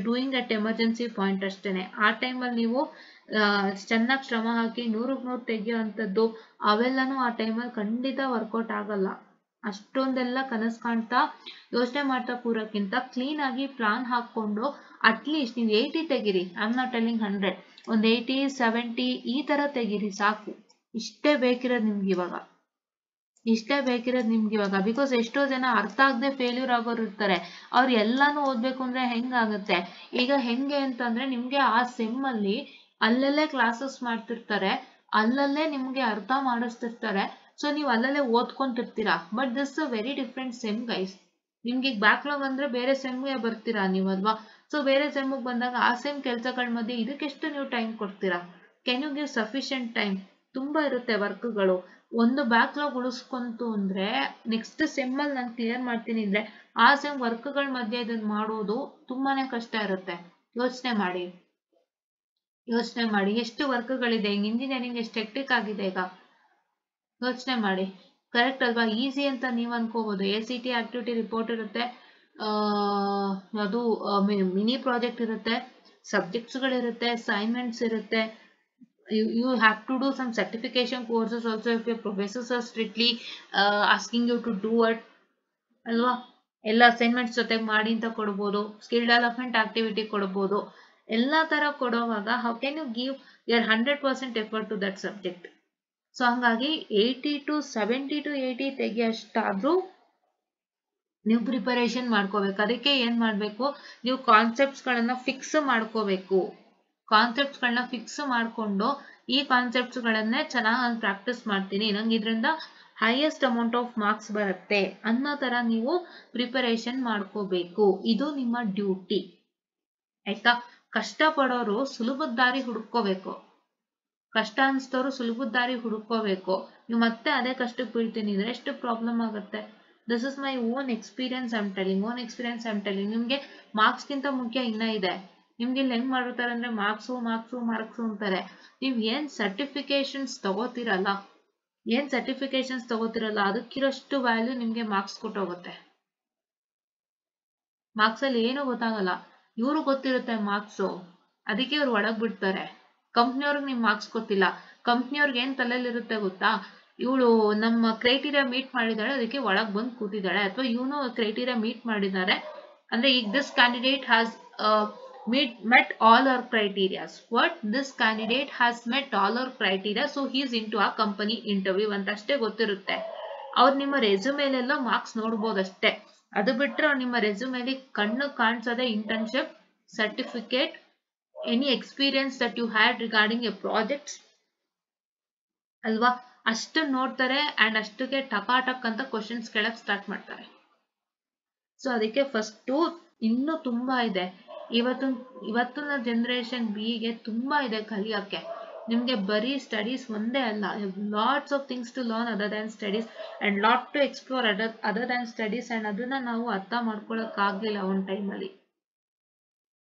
doing at emergency point ಅಷ್ಟೇನೆ. ಆ ಟೈಮಲ್ಲಿ ನೀವು ಚೆನ್ನಾಗಿ ಶ್ರಮ ಹಾಕಿ 100ಕ್ಕೆ 100 ತೆಗಿಯೋ ಅಂಥದ್ದು ಅವೆಲ್ಲನೂ ಆ ಟೈಮಲ್ಲಿ ಖಂಡಿತ ವರ್ಕೌಟ್ ಆಗಲ್ಲ. ಅಷ್ಟೊಂದೆಲ್ಲ ಕನಸು ಕಾಣ್ತಾ ಯೋಚನೆ ಮಾಡ್ತಾ ಕೂರೋಕ್ಕಿಂತ ಕ್ಲೀನ್ ಆಗಿ ಪ್ಲಾನ್ ಹಾಕೊಂಡು ಅಟ್ಲೀಸ್ಟ್ ನೀವು 80 ತೆಗಿರಿ. ಐ ಆಮ್ ನಾಟ್ ಟೆಲ್ಲಿಂಗ್ 100, ಒಂದು 80, 70 ಈ ತರ ತೆಗಿರಿ ಸಾಕು. ಇಷ್ಟೇ ಬೇಕಿರೋದು ನಿಮ್ಗೆ ಇವಾಗ. ಬಿಕಾಸ್ ಎಷ್ಟೋ ಜನ ಅರ್ಥ ಆಗದೆ ಫೇಲ್ಯೂರ್ ಆಗೋರು ಇರ್ತಾರೆ. ಅವ್ರು ಎಲ್ಲಾನು ಓದ್ಬೇಕು ಅಂದ್ರೆ ಹೆಂಗಾಗತ್ತೆ? ಈಗ ಹೆಂಗೆ ಅಂತಂದ್ರೆ ನಿಮ್ಗೆ ಆ ಸೆಮ್ ಅಲ್ಲಿ ಅಲ್ಲಲ್ಲೇ ಕ್ಲಾಸಸ್ ಮಾಡ್ತಿರ್ತಾರೆ, ಅಲ್ಲಲ್ಲೇ ನಿಮ್ಗೆ ಅರ್ಥ ಮಾಡಿಸ್ತಿರ್ತಾರೆ. ಸೊ ನೀವು ಅಲ್ಲಲ್ಲೇ ಓದ್ಕೊಂತಿರ್ತೀರಾ. But this a very different sem guys. ನಿಮ್ಗೆ ಈಗ ಬ್ಯಾಕ್ಲಾಗ್ ಅಂದ್ರೆ ಬೇರೆ ಸೆಮ್ಗೆ ಬರ್ತೀರಾ ನೀವಲ್ವಾ? ಸೊ ಬೇರೆ ಸೆಮ್ಗೆ ಬಂದಾಗ ಆ ಸೆಮ್ ಕೆಲ್ಸಗಳ ಮಧ್ಯೆ ಇದಕ್ಕೆಷ್ಟು ನೀವು ಟೈಮ್ ಕೊಡ್ತೀರಾ? Can you give sufficient time? ತುಂಬಾ ಇರುತ್ತೆ ವರ್ಕ್ಗಳು. ಒಂದು ಬ್ಯಾಕ್ಲಾಗ್ ಉಳಿಸ್ಕೊಂತು ಅಂದ್ರೆ ನೆಕ್ಸ್ಟ್ ಸೆಮ್ಮಲ್ಲಿ ನಾನು ಕ್ಲಿಯರ್ ಮಾಡ್ತೀನಿ ಅಂದ್ರೆ ಆ ಸೆಮ್ ವರ್ಕ್ಗಳ ಮಧ್ಯೆ ಇದನ್ನ ಮಾಡೋದು ತುಂಬಾನೇ ಕಷ್ಟ ಇರುತ್ತೆ. ಯೋಚನೆ ಮಾಡಿ ಎಷ್ಟು ವರ್ಕ್ಗಳಿದೆ. ಇಂಜಿನಿಯರಿಂಗ್ ಎಷ್ಟು ಹೆಕ್ಟಿಕ್ ಆಗಿದೆ ಈಗ, ಯೋಚನೆ ಮಾಡಿ. ಕರೆಕ್ಟ್ ಅಲ್ವಾ? ಈಸಿ ಅಂತ ನೀವು ಅನ್ಕೋಬಹುದು. ACT ಆಕ್ಟಿವಿಟಿ ರಿಪೋರ್ಟ್ ಇರುತ್ತೆ, ಅದು ಮಿನಿ ಪ್ರಾಜೆಕ್ಟ್ ಇರುತ್ತೆ, ಸಬ್ಜೆಕ್ಟ್ಸ್ಗಳಿರುತ್ತೆ, ಅಸೈನ್ಮೆಂಟ್ಸ್ ಇರುತ್ತೆ. You have to do some certification courses also if your professors are strictly asking you to do it ಅಲ್ವಾ. ಎಲ್ಲ ಅಸೈನ್ಮೆಂಟ್ಸ್ ಜೊತೆಗೆ ಮಾಡಿ ಅಂತ ಕೊಡ್ಬೋದು, ಸ್ಕಿಲ್ ಡೆವಲಪ್ಮೆಂಟ್ ಆಕ್ಟಿವಿಟಿ ಕೊಡ್ಬೋದು. ಎಲ್ಲ ತರ ಕೊಡುವಾಗ how can you give your 100% effort to that subject? So ಹಂಗಾಗಿ 80 to 70 to 80 ತೆಗಿಯಷ್ಟಾದ್ರೂ ನೀವು ಪ್ರಿಪರೇಷನ್ ಮಾಡ್ಕೋಬೇಕು. ಅದಕ್ಕೆ ಏನ್ ಮಾಡ್ಬೇಕು, ನೀವು ಕಾನ್ಸೆಪ್ಟ್ಸ್ ಗಳನ್ನ ಫಿಕ್ಸ್ ಮಾಡ್ಕೋಬೇಕು. ಕಾನ್ಸೆಪ್ಟ್ಸ್ ಗಳನ್ನ ಫಿಕ್ಸ್ ಮಾಡ್ಕೊಂಡು ಈ ಕಾನ್ಸೆಪ್ಟ್ಸ್ ಗಳನ್ನೇ ಚೆನ್ನಾಗಿ ನಾನು ಪ್ರಾಕ್ಟೀಸ್ ಮಾಡ್ತೀನಿ, ನಂಗೆ ಇದರಿಂದ ಹೈಯೆಸ್ಟ್ ಅಮೌಂಟ್ ಆಫ್ ಮಾರ್ಕ್ಸ್ ಬರುತ್ತೆ ಅನ್ನೋ ತರ ನೀವು ಪ್ರಿಪರೇಷನ್ ಮಾಡ್ಕೋಬೇಕು. ಇದು ನಿಮ್ಮ ಡ್ಯೂಟಿ, ಆಯ್ತಾ? ಕಷ್ಟ ಪಡೋರು ಸುಲಭದ ದಾರಿ ಹುಡುಕೋಬೇಕು, ಕಷ್ಟ ಅನ್ಸ್ತವ್ರು ಸುಲಭದ ದಾರಿ ಹುಡುಕೋಬೇಕು. ನೀವು ಮತ್ತೆ ಅದೇ ಕಷ್ಟಕ್ಕೆ ಬೀಳ್ತೀನಿ ಅಂದ್ರೆ ಎಷ್ಟು ಪ್ರಾಬ್ಲಮ್ ಆಗುತ್ತೆ. This is my own experience I am telling. ನಿಮ್ಗೆ ಮಾರ್ಕ್ಸ್ ಗಿಂತ ಮುಖ್ಯ ಇನ್ನ ಇದೆ. ನಿಮ್ಗೆ ಇಲ್ಲಿ ಹೆಂಗ್ ಮಾಡಿರ್ತಾರೆ ಅಂದ್ರೆ ಮಾರ್ಕ್ಸು ಅಂತಾರೆ. ನೀವ್ ಏನ್ ಸರ್ಟಿಫಿಕೇಶನ್ಸ್ ತಗೋತಿರಲ್ಲ ಅದಕ್ಕಿರೋಷ್ಟು ವ್ಯಾಲ್ಯೂ ನಿಮ್ಗೆ ಮಾರ್ಕ್ಸ್ ಕೊಟ್ಟೋಗುತ್ತೆ. ಮಾರ್ಕ್ಸ್ ಅಲ್ಲಿ ಏನು ಗೊತ್ತಾಗಲ್ಲ, ಇವ್ರು ಗೊತ್ತಿರುತ್ತೆ ಮಾರ್ಕ್ಸು, ಅದಕ್ಕೆ ಇವ್ರು ಒಳಗ್ ಬಿಡ್ತಾರೆ. ಕಂಪ್ನಿಯವ್ರಿಗೆ ನಿಮ್ ಮಾರ್ಕ್ಸ್ ಗೊತ್ತಿಲ್ಲ. ಕಂಪ್ನಿಯವ್ರಿಗೆ ಏನ್ ತಲೆಯಲ್ಲಿ ಇರುತ್ತೆ ಗೊತ್ತಾ, ಇವಳು ನಮ್ಮ ಕ್ರೈಟೀರಿಯಾ ಮೀಟ್ ಮಾಡಿದಾಳೆ ಅದಕ್ಕೆ ಒಳಗ್ ಬಂದು ಕೂತಿದ್ದಾಳೆ, ಅಥವಾ ಇವನು ಕ್ರೈಟೀರಿಯಾ ಮೀಟ್ ಮಾಡಿದ್ದಾರೆ ಅಂದ್ರೆ ಈಗ this candidate has met all our criteria. This candidate has met all our criteria, so he is into a company interview ಅಂತ ಅಷ್ಟೇ ಗೊತ್ತಿರುತ್ತೆ. ಅವ್ರು ನಿಮ್ಮ ರೆಸ್ಯೂಮೇಲೆಲ್ಲ ಮಾರ್ಕ್ಸ್ ನೋಡ್ಬೋದಷ್ಟೇ. ಅದು ಬಿಟ್ರೆ ನಿಮ್ಮ ರೆಸ್ಯೂಮೇಲಿ ಕಣ್ಣು ಕಾಣಿಸೋದೆ internship certificate, any experience that you had regarding a projects ಅಲ್ವಾ, ಅಷ್ಟು ನೋಡ್ತಾರೆ. ಅಂಡ್ ಅಷ್ಟಕ್ಕೆ ಟಕಾಟಕ್ ಅಂತ ಕ್ವಶನ್ಸ್ ಕೇಳಕ್ ಸ್ಟಾರ್ಟ್ ಮಾಡ್ತಾರೆ. ಸೊ ಅದಕ್ಕೆ ಫಸ್ಟ್ ಇನ್ನೂ ತುಂಬಾ ಇದೆ. ಇವತ್ತಿನ ಜನರೇಷನ್ ಬಿಗೆ ತುಂಬಾ ಇದೆ ಕಲಿಯೋಕೆ. ನಿಮ್ಗೆ ಬರೀ ಸ್ಟಡೀಸ್ ಒಂದೇ ಅಲ್ಲ, lots of things to learn other than studies and lot to explore other than studies. And ಅದನ್ನ ನಾವು ಅರ್ಥ ಮಾಡ್ಕೊಳಕ್ ಆಗ್ಲಿಲ್ಲ ಒಂದ್ ಟೈಮಲ್ಲಿ.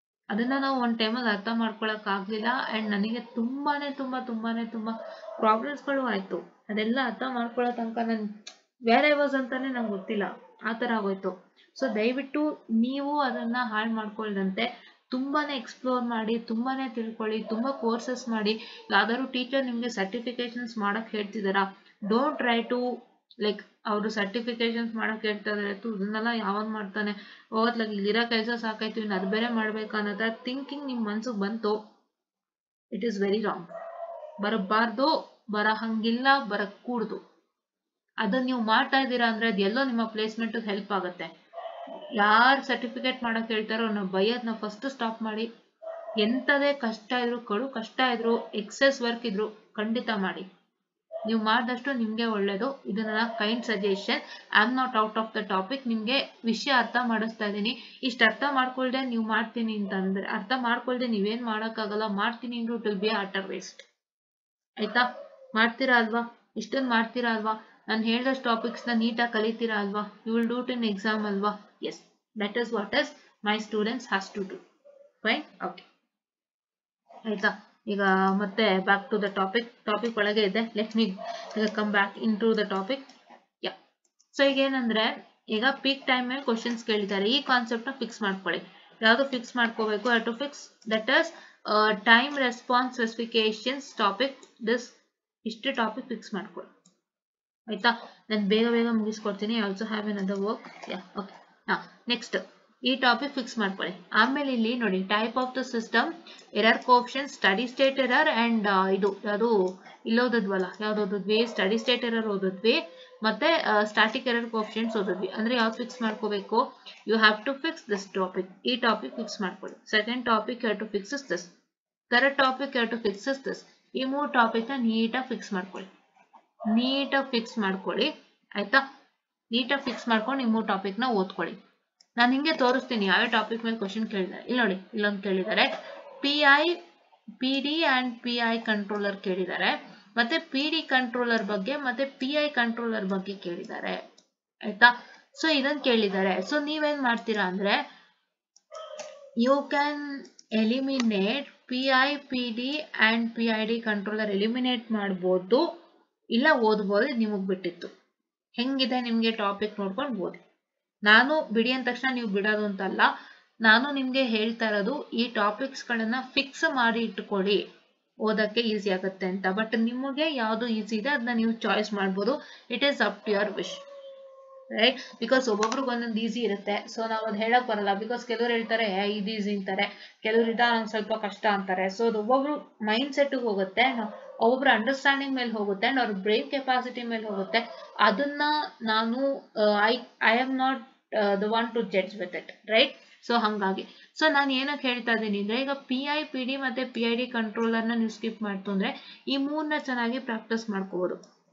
ಅರ್ಥ ಮಾಡ್ಕೊಳಕ್ ಆಗ್ಲಿಲ್ಲ. ಅಂಡ್ ನನಗೆ ತುಂಬಾನೇ ತುಂಬಾ ಪ್ರಾಬ್ಲಮ್ಸ್ಗಳು ಆಯ್ತು. ಅದೆಲ್ಲ ಅರ್ಥ ಮಾಡ್ಕೊಳ್ಳೋ ತನಕ ನನ್ ವೇರ್ ಐ ವಾಸ್ ಅಂತಾನೆ ನಂಗೆ ಗೊತ್ತಿಲ್ಲ, ಆ ತರ ಆಗೋಯ್ತು. ಸೊ ದಯವಿಟ್ಟು ನೀವು ಅದನ್ನ ಹಾಳು ಮಾಡ್ಕೊಳ್ದಂತೆ ತುಂಬಾನೇ ಎಕ್ಸ್ಪ್ಲೋರ್ ಮಾಡಿ, ತುಂಬಾನೇ ತಿಳ್ಕೊಳ್ಳಿ, ತುಂಬಾ ಕೋರ್ಸಸ್ ಮಾಡಿ. ಯಾವ್ದಾದ್ರು ಟೀಚರ್ ನಿಮ್ಗೆ ಸರ್ಟಿಫಿಕೇಶನ್ಸ್ ಮಾಡಕ್ ಹೇಳ್ತಿದಾರ, ಡೋಂಟ್ ಟ್ರೈ ಟು ಲೈಕ್ ಅವರು ಸರ್ಟಿಫಿಕೇಶನ್ಸ್ ಮಾಡಕ್ ಹೇಳ್ತಾ ಇದಾರೆ, ಇದನ್ನೆಲ್ಲ ಯಾವಾಗ ಮಾಡ್ತಾನೆ, ಹೋಗ್ಲಾಗ ಇಲ್ಲಿರೋ ಕೆಲಸ ಸಾಕಾಯ್ತು ಇನ್ನು ಅದು ಬೇರೆ ಮಾಡ್ಬೇಕು ಅನ್ನೋ ಥಿಂಕಿಂಗ್ ನಿಮ್ ಮನ್ಸಿಗೆ ಬಂತು, ಇಟ್ ಈಸ್ ವೆರಿ ರಾಂಗ್. ಬರಬಾರ್ದು, ಬರಹಂಗಿಲ್ಲ, ಬರಕ್ ಕೂಡ್ದು. ಅದನ್ನ ನೀವು ಮಾಡ್ತಾ ಇದ್ದೀರಾ ಅಂದ್ರೆ ಅದೆಲ್ಲೋ ನಿಮ್ಮ ಪ್ಲೇಸ್ಮೆಂಟ್ ಹೆಲ್ಪ್ ಆಗುತ್ತೆ. ಯಾರು ಸರ್ಟಿಫಿಕೇಟ್ ಮಾಡಕ್ ಹೇಳ್ತಾರೋ ನಾವು ಬೈಯೋದ್ನ ಫಸ್ಟ್ ಸ್ಟಾಪ್ ಮಾಡಿ. ಎಂತದೇ ಕಷ್ಟ ಇದ್ರು ಎಕ್ಸೆಸ್ ವರ್ಕ್ ಇದ್ರು ಖಂಡಿತ ಮಾಡಿ. ನೀವು ಮಾಡಿದಷ್ಟು ನಿಮ್ಗೆ ಒಳ್ಳೇದು. ಇದು ನನ್ನ kind suggestion. I am not out of the topic. ನಿಮ್ಗೆ ವಿಷಯ ಅರ್ಥ ಮಾಡಿಸ್ತಾ ಇದ್ದೀನಿ. ಇಷ್ಟು ಅರ್ಥ ಮಾಡ್ಕೊಳ್ದೆ ನೀವು ಮಾಡ್ತೀನಿ ಅಂತಂದ್ರೆ, ಅರ್ಥ ಮಾಡ್ಕೊಳ್ದೆ ನೀವೇನ್ ಮಾಡಕ್ಕಾಗಲ್ಲ. ಮಾಡ್ತೀನಿ ಅಂದ್ರೆ it will B utter waste. ಆಯ್ತಾ? ಮಾಡ್ತೀರಾ ಅಲ್ವಾ? ಇಷ್ಟೊಂದು ಮಾಡ್ತೀರಾ ಅಲ್ವಾ? ನಾನು ಹೇಳಿದಷ್ಟು ಟಾಪಿಕ್ಸ್ ನ ನೀಟಾಗಿ ಕಲಿತೀರಾ ಅಲ್ವಾ? You will do it in exam ಅಲ್ವಾ? Yes, that is what is my students has to do. Fine, okay. ಆಯ್ತಾ? ಈಗ ಮತ್ತೆ ಬ್ಯಾಕ್ ಟು ದ ಟಾಪಿಕ್ ಒಳಗೆ ಇದೆ. Let me come back in to the topic. Yeah, so ಈಗ ಏನಂದ್ರೆ, ಈಗ peak time ಮೇಲೆ ಕ್ವಶನ್ಸ್ ಕೇಳಿದ್ದಾರೆ. ಈ ಕಾನ್ಸೆಪ್ಟ್ ನ ಫಿಕ್ಸ್ ಮಾಡ್ಕೊಳ್ಳಿ. ಯಾವ್ದು ಫಿಕ್ಸ್ ಮಾಡ್ಕೋಬೇಕು? Have to fix that is time response specifications topic. ಇಷ್ಟು ಟಾಪಿಕ್ ಫಿಕ್ಸ್ ಮಾಡ್ಕೊಳ್ಳಿ. ಆಯ್ತಾ? ನಾನು ಬೇಗ ಮುಗಿಸ್ಕೊಡ್ತೀನಿ. I also have another work. Yeah, okay. Next ಈ ಟಾಪಿಕ್ ಫಿಕ್ಸ್ ಮಾಡ್ಕೊಳ್ಳಿ. ಆಮೇಲೆ ಇಲ್ಲಿ ನೋಡಿ, type of the system, error coefficient, steady state error and ಇದು ಯಾವುದು ಇಲ್ಲಿ ಓದಿದ್ವಲ್ಲ, ಯಾವ್ದು ಓದಿದ್ವಿ? ಸ್ಟಡಿ ಸ್ಟೇಟ್ ಎರರ್ ಓದಿದ್ವಿ, ಮತ್ತೆ ಸ್ಟಾಟಿಕ್ ಎರರ್ ಕೋಎಫಿಷಿಯಂಟ್ಸ್ ಓದಿದ್ವಿ. ಅಂದ್ರೆ ಯಾವ್ದು ಫಿಕ್ಸ್ ಮಾಡ್ಕೋಬೇಕು? You have to fix this topic. ಈ ಟಾಪಿಕ್ ಫಿಕ್ಸ್ ಮಾಡ್ಕೊಳ್ಳಿ. Second topic you have to fix is this. Third topic you have to fix is this. ಈ ಮೂರು ಟಾಪಿಕ್ ನ ನೀಟಾಗಿ ಫಿಕ್ಸ್ ಮಾಡ್ಕೊಳ್ಳಿ. ಆಯ್ತಾ? ನೀಟಾಗಿ ಫಿಕ್ಸ್ ಮಾಡ್ಕೊಂಡು ಈ ಮೂರು ಟಾಪಿಕ್ ನ ಓದ್ಕೊಳ್ಳಿ. ನಾನು ಹಿಂಗೆ ತೋರಿಸ್ತೀನಿ ಯಾವ ಟಾಪಿಕ್ ಮೇಲೆ ಕ್ವಶನ್ ಕೇಳಿದ್ದಾರೆ. ಇಲ್ಲಿ ನೋಡಿ, ಇಲ್ಲೊಂದು ಕೇಳಿದ್ದಾರೆ, PI PD and PI controller ಕೇಳಿದ್ದಾರೆ, ಮತ್ತೆ PD ಕಂಟ್ರೋಲರ್ ಬಗ್ಗೆ ಮತ್ತೆ PI ಕಂಟ್ರೋಲರ್ ಬಗ್ಗೆ ಕೇಳಿದ್ದಾರೆ ಆಯ್ತಾ. ಸೊ ಇದನ್ನ ಕೇಳಿದ್ದಾರೆ. ಸೊ ನೀವೇನ್ ಮಾಡ್ತೀರಾ ಅಂದ್ರೆ you can eliminate PI, PD and PID controller eliminate ಮಾಡ್ಬೋದು, ಇಲ್ಲ ಓದ್ಬೋದು, ನಿಮಗ್ ಬಿಟ್ಟಿತ್ತು. ಹೆಂಗಿದೆ ನಿಮ್ಗೆ ಟಾಪಿಕ್ ನೋಡ್ಕೊಂಡು ಓದಿ. ನಾನು ಬಿಡಿ ಅಂದ ತಕ್ಷಣ ನೀವು ಬಿಡೋದು ಅಂತಲ್ಲ, ನಾನು ನಿಮ್ಗೆ ಹೇಳ್ತಾ ಇರೋದು ಈ ಟಾಪಿಕ್ಸ್ ಗಳನ್ನ ಫಿಕ್ಸ್ ಮಾಡಿ ಇಟ್ಕೊಳ್ಳಿ, ಓದಕ್ಕೆ ಈಸಿ ಆಗುತ್ತೆ ಅಂತ. ಬಟ್ ನಿಮಗೆ ಯಾವ್ದು ಈಸಿ ಇದೆ ಅದನ್ನ ನೀವು ಚಾಯ್ಸ್ ಮಾಡ್ಬೋದು. It is up to your wish, right? Because ಒಬ್ಬೊಬ್ರಿಗೆ ಒಂದೊಂದು ಈಸಿ ಇರುತ್ತೆ. ಸೊ ನಾವು ಅದು ಹೇಳಕ್ ಬರಲ್ಲ. ಬಿಕಾಸ್ ಕೆಲವ್ರು ಹೇಳ್ತಾರೆ ಇದು ಈಸಿ ಅಂತಾರೆ, ಕೆಲವ್ರು ಸ್ವಲ್ಪ ಕಷ್ಟ ಅಂತಾರೆ. ಸೊ ಅದು ಒಬ್ಬೊಬ್ರು ಮೈಂಡ್ ಸೆಟ್ ಹೋಗುತ್ತೆ, ಒಬ್ಬೊಬ್ರು ಅಂಡರ್ಸ್ಟ್ಯಾಂಡಿಂಗ್ ಮೇಲೆ ಹೋಗುತ್ತೆ, ಅಂಡ್ ಅವ್ರ ಬ್ರೈನ್ ಕೆಪಾಸಿಟಿ ಮೇಲೆ ಹೋಗುತ್ತೆ. ಅದನ್ನ ನಾನು I am not the one to judge with it, right? So ಹಂಗಾಗಿ ಸೊ ನಾನು ಏನಕ್ಕೆ ಹೇಳ್ತಾ ಇದ್ದೀನಿ ಅಂದ್ರೆ, ಈಗ PI, PD ಮತ್ತೆ PID ಕಂಟ್ರೋಲರ್ನ ನೀವು ಸ್ಕಿಪ್ ಮಾಡ್ತು ಅಂದ್ರೆ ಈ ಮೂರನ್ನ ಚೆನ್ನಾಗಿ ಪ್ರಾಕ್ಟೀಸ್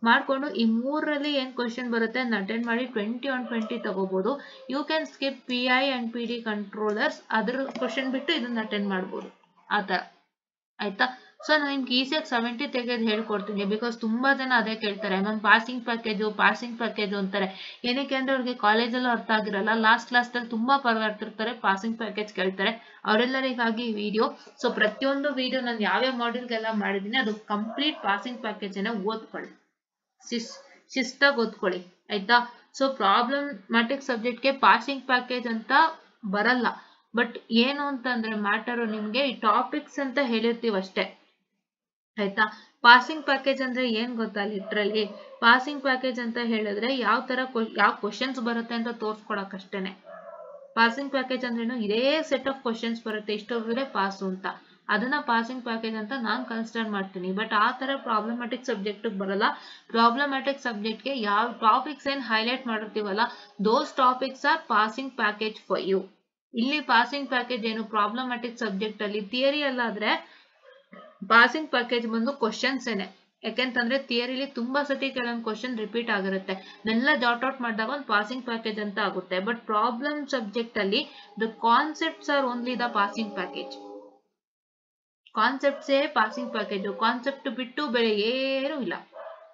ಮಾಡ್ಕೊಂಡು ಈ ಮೂರರಲ್ಲಿ ಏನ್ ಕ್ವಶನ್ ಬರುತ್ತೆ ಅದನ್ನ ಅಟೆಂಡ್ ಮಾಡಿ 20 on 20 ತಗೋಬಹುದು. You can skip PI and PD controllers, ಅದ್ರ ಕ್ವಶನ್ ಬಿಟ್ಟು ಇದನ್ನ ಅಟೆಂಡ್ ಮಾಡ್ಬೋದು ಆತರ, ಆಯ್ತಾ? ಸೊ ನಾನು ನಿಮ್ಗೆ ಈಸಿಯಾಗಿ 70 ತೆಗೆದು ಹೇಳ್ಕೊಡ್ತೀನಿ. ಬಿಕಾಸ್ ತುಂಬಾ ಜನ ಅದೇ ಕೇಳ್ತಾರೆ, ಮ್ಯಾಮ್ ಪಾಸಿಂಗ್ ಪ್ಯಾಕೇಜು ಅಂತಾರೆ. ಏನಕ್ಕೆ ಅಂದ್ರೆ ಅವ್ರಿಗೆ ಕಾಲೇಜಲ್ಲೂ ಅರ್ಥ ಆಗಿರಲ್ಲ, ಲಾಸ್ಟ್ ಕ್ಲಾಸ್ದಲ್ಲಿ ತುಂಬಾ ಪರದಾಡ್ತಿರ್ತಾರೆ, ಪಾಸಿಂಗ್ ಪ್ಯಾಕೇಜ್ ಕೇಳ್ತಾರೆ. ಅವರೆಲ್ಲರಿಗಾಗಿ ಈ ವಿಡಿಯೋ. ಸೊ ಪ್ರತಿಯೊಂದು ವಿಡಿಯೋ ನಾನು ಯಾವ್ಯಾವ ಮಾಡ್ಯೂಲ್ಗೆಲ್ಲ ಮಾಡಿದೀನಿ ಅದು ಕಂಪ್ಲೀಟ್ ಪಾಸಿಂಗ್ ಪ್ಯಾಕೇಜ್ ಅನ್ನ ಓದ್ಕೊಳ್ಳಿ, ಶಿಸ್ತಾಗಿ ಓದ್ಕೊಳ್ಳಿ, ಆಯ್ತಾ? ಸೊ ಪ್ರಾಬ್ಲಮ್ಯಾಟಿಕ್ ಸಬ್ಜೆಕ್ಟ್ಗೆ ಪಾಸಿಂಗ್ ಪ್ಯಾಕೇಜ್ ಅಂತ ಬರಲ್ಲ. ಬಟ್ ಏನು ಅಂತಂದ್ರೆ ಮ್ಯಾಟರು ನಿಮ್ಗೆ ಈ ಟಾಪಿಕ್ಸ್ ಅಂತ ಹೇಳಿರ್ತೀವಿ ಅಷ್ಟೇ, ಆಯ್ತಾ? ಪಾಸಿಂಗ್ ಪ್ಯಾಕೇಜ್ ಅಂದ್ರೆ ಏನ್ ಗೊತ್ತಾ, ಲಿಟ್ರಲಿ ಪಾಸಿಂಗ್ ಪ್ಯಾಕೇಜ್ ಅಂತ ಹೇಳಿದ್ರೆ ಯಾವ ಕ್ವಶನ್ಸ್ ಬರುತ್ತೆ ಅಂತ ತೋರ್ಸ್ಕೊಡಕ್ ಅಷ್ಟೇನೆ. ಪಾಸಿಂಗ್ ಪ್ಯಾಕೇಜ್ ಅಂದ್ರೇನು, ಇದೇ ಸೆಟ್ ಆಫ್ ಕ್ವಶನ್ಸ್ ಬರುತ್ತೆ, ಇಷ್ಟೊಂದ್ರೆ ಪಾಸು ಅಂತ, ಅದನ್ನ ಪಾಸಿಂಗ್ ಪ್ಯಾಕೇಜ್ ಅಂತ ನಾನು ಕನ್ಸಿಡರ್ ಮಾಡ್ತೀನಿ. ಬಟ್ ಆ ತರ ಪ್ರಾಬ್ಲಮ್ಯಾಟಿಕ್ ಸಬ್ಜೆಕ್ಟ್ ಬರಲ್ಲ. ಪ್ರಾಬ್ಲಮ್ಯಾಟಿಕ್ ಸಬ್ಜೆಕ್ಟ್ಗೆ ಯಾವ ಟಾಪಿಕ್ಸ್ ಏನ್ ಹೈಲೈಟ್ ಮಾಡಿರ್ತೀವಲ್ಲ, those topics are passing package for you. ಇಲ್ಲಿ ಪಾಸಿಂಗ್ ಪ್ಯಾಕೇಜ್ ಏನು, ಪ್ರಾಬ್ಲಮ್ಯಾಟಿಕ್ ಸಬ್ಜೆಕ್ಟ್ ಅಲ್ಲಿ ಥಿಯರಿ ಅಲ್ಲಾದ್ರೆ ಪಾಸಿಂಗ್ ಪ್ಯಾಕೇಜ್ ಬಂದು ಕ್ವಶನ್ಸ್ ಏನೆ. ಯಾಕೆಂತಂದ್ರೆ ಥಿಯರಿಲಿ ತುಂಬಾ ಸತಿ ಕೆಲವೊಂದು ಕ್ವಶನ್ ರಿಪೀಟ್ ಆಗಿರುತ್ತೆ, ನೆಲ್ಲ ಜಾಟ್ ಔಟ್ ಮಾಡಿದಾಗ ಒಂದು ಪಾಸಿಂಗ್ ಪ್ಯಾಕೇಜ್ ಅಂತ ಆಗುತ್ತೆ. ಬಟ್ ಪ್ರಾಬ್ಲಮ್ ಸಬ್ಜೆಕ್ಟ್ ಅಲ್ಲಿ the concepts are only the passing package. ಕಾನ್ಸೆಪ್ಟ್ಸೇ ಪಾಸಿಂಗ್ ಪ್ಯಾಕೇಜ್, ಕಾನ್ಸೆಪ್ಟ್ ಬಿಟ್ಟು ಬೇರೆ ಏನೂ ಇಲ್ಲ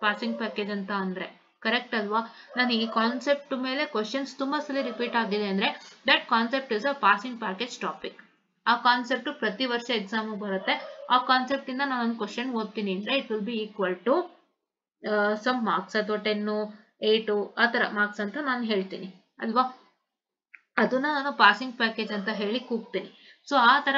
ಪಾಸಿಂಗ್ ಪ್ಯಾಕೇಜ್ ಅಂತ ಅಂದ್ರೆ, ಕರೆಕ್ಟ್ ಅಲ್ವಾ? ನಾನು ಈ ಕಾನ್ಸೆಪ್ಟ್ ಮೇಲೆ ಕ್ವಶನ್ಸ್ ತುಂಬಾ ಸಲ ರಿಪೀಟ್ ಆಗಿದೆ ಅಂದ್ರೆ that concept is a passing package topic. ಆ ಕಾನ್ಸೆಪ್ಟ್ ಪ್ರತಿ ವರ್ಷ ಎಕ್ಸಾಮ್ ಬರುತ್ತೆ. ಆ ಕಾನ್ಸೆಪ್ಟ್ ಇಂದ ನಾನು ಒಂದು ಕ್ವಶನ್ ಓದ್ತೀನಿ ಅಂದ್ರೆ it will be equal to some marks, ಅಥವಾ 10, 8 ಆ ತರ ಮಾರ್ಕ್ಸ್ ಅಂತ ನಾನು ಹೇಳ್ತೀನಿ ಅಲ್ವಾ? ಅದನ್ನ ನಾನು ಪಾಸಿಂಗ್ ಪ್ಯಾಕೇಜ್ ಅಂತ ಹೇಳಿ ಕೂಗ್ತೀನಿ. ಸೊ ಆ ತರ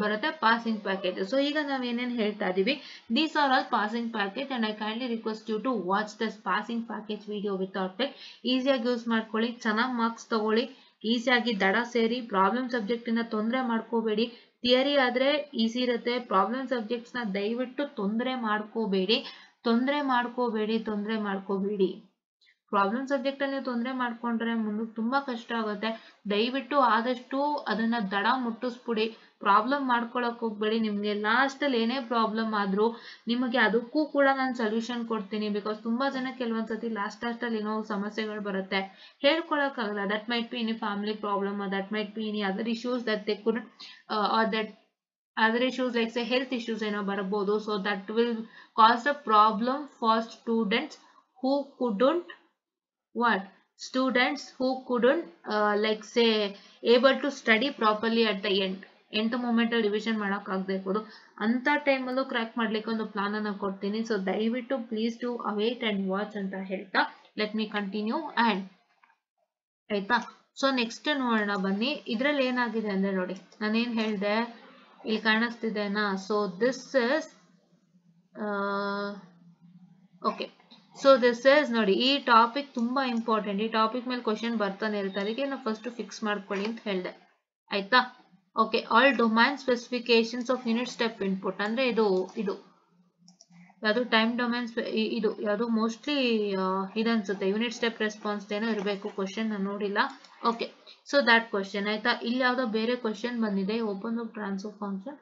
ಬರುತ್ತೆ ಪಾಸಿಂಗ್ ಪ್ಯಾಕೇಜ್. ಸೊ ಈಗ ನಾವ್ ಏನೇನ್ ಹೇಳ್ತಾ ಇದೀವಿ, these are all passing package and I kindly request you to watch this passing package video without pay. ಈಸಿಯಾಗಿ ಯೂಸ್ ಮಾಡ್ಕೊಳ್ಳಿ, ಚೆನ್ನಾಗಿ ಮಾರ್ಕ್ಸ್ ತಗೊಳ್ಳಿ, ಈಸಿಯಾಗಿ ದಡ ಸೇರಿ. ಪ್ರಾಬ್ಲಮ್ ಸಬ್ಜೆಕ್ಟ್ ಇಂದ ತೊಂದರೆ ಮಾಡ್ಕೋಬೇಡಿ. ಥಿಯರಿ ಆದ್ರೆ ಈಸಿ ಇರುತ್ತೆ, ಪ್ರಾಬ್ಲಮ್ ಸಬ್ಜೆಕ್ಟ್ಸ್ ನ ದಯವಿಟ್ಟು ತೊಂದರೆ ಮಾಡ್ಕೋಬೇಡಿ. ಪ್ರಾಬ್ಲಮ್ ಸಬ್ಜೆಕ್ಟ್ ಅಲ್ಲಿ ತೊಂದರೆ ಮಾಡ್ಕೊಂಡ್ರೆ ಮುಂದಕ್ಕೆ ತುಂಬಾ ಕಷ್ಟ ಆಗುತ್ತೆ. ದಯವಿಟ್ಟು ಆದಷ್ಟು ಅದನ್ನ ದಡ ಮುಟ್ಟಿಸ್ಬಿಡಿ, ಪ್ರಾಬ್ಲಮ್ ಮಾಡ್ಕೊಳಕ್ ಹೋಗ್ಬೇಡಿ. ನಿಮ್ಗೆ ಲಾಸ್ಟ್ ಅಲ್ಲಿ ಏನೇ ಪ್ರಾಬ್ಲಮ್ ಆದ್ರೂ ನಿಮಗೆ ಅದಕ್ಕೂ ಕೂಡ ನಾನು ಸೊಲ್ಯೂಷನ್ ಕೊಡ್ತೀನಿ. ಬಿಕಾಸ್ ತುಂಬಾ ಜನ ಕೆಲವೊಂದ್ಸತಿ ಲಾಸ್ಟ್ ಅಲ್ಲಿ ಏನೋ ಸಮಸ್ಯೆಗಳು ಬರುತ್ತೆ, ಹೇಳ್ಕೊಳಕ್ ಆಗಲ್ಲ. That might be any family problem, that might be any other issues that they could other issues like say health issues ಏನೋ ಬರಬಹುದು. So that will cause a problem for students who couldn't like say able to study properly at the end moment revision ಮಾಡಕ್ ಆಗದೆ ಇರ್ಬೋದು. ಅಂತ ಟೈಮಲ್ಲೂ crack ಮಾಡ್ಲಿಕ್ಕೆ ಒಂದು plan ಅನ್ನ ಕೊಡ್ತೀನಿ. ಸೊ ದಯವಿಟ್ಟು please to await and watch ಅಂತ ಹೇಳ್ತಾ ಲೆಟ್ ಮಿ ಕಂಟಿನ್ಯೂ ಅಂಡ್ ಆಯ್ತಾ. ಸೊ ನೆಕ್ಸ್ಟ್ ನೋಡೋಣ ಬನ್ನಿ. ಇದ್ರಲ್ಲಿ ಏನಾಗಿದೆ ಅಂದ್ರೆ ನೋಡಿ, ನಾನೇನ್ ಹೇಳ್ದೆ ಇಲ್ಲಿ ಕಾಣಿಸ್ತಿದೆನಾ? So this is okay. So this is ನೋಡಿ, ಈ ಟಾಪಿಕ್ ತುಂಬಾ ಇಂಪಾರ್ಟೆಂಟ್. ಈ ಟಾಪಿಕ್ ಮೇಲೆ ಕ್ವಶನ್ ಬರ್ತಾನೆ ಇರುತ್ತೆ, ಅದಕ್ಕೆ ನಾವು ಫಸ್ಟ್ ಫಿಕ್ಸ್ ಮಾಡ್ಕೊಳ್ಳಿ ಅಂತ ಹೇಳ್ದೆ, ಆಯ್ತಾ? Okay. All domain specifications of unit step input ಅಂದ್ರೆ ಇದು ಯಾವುದು ಟೈಮ್ ಡೊಮೈನ್, ಇದು ಯಾವುದು ಮೋಸ್ಟ್ಲಿ ಇದನ್ಸುತ್ತೆ ಯೂನಿಟ್ ಸ್ಟೆಪ್ ರೆಸ್ಪಾನ್ಸ್ ಏನೋ ಇರಬೇಕು. ಕ್ವಶನ್ ನಾನು ನೋಡಿಲ್ಲ. ಓಕೆ. ಸೊ ದಟ್ ಕ್ವಶನ್ ಆಯ್ತಾ. ಇಲ್ಲಿ ಯಾವ್ದೋ ಬೇರೆ ಕ್ವಶನ್ ಬಂದಿದೆ. Open the transfer function,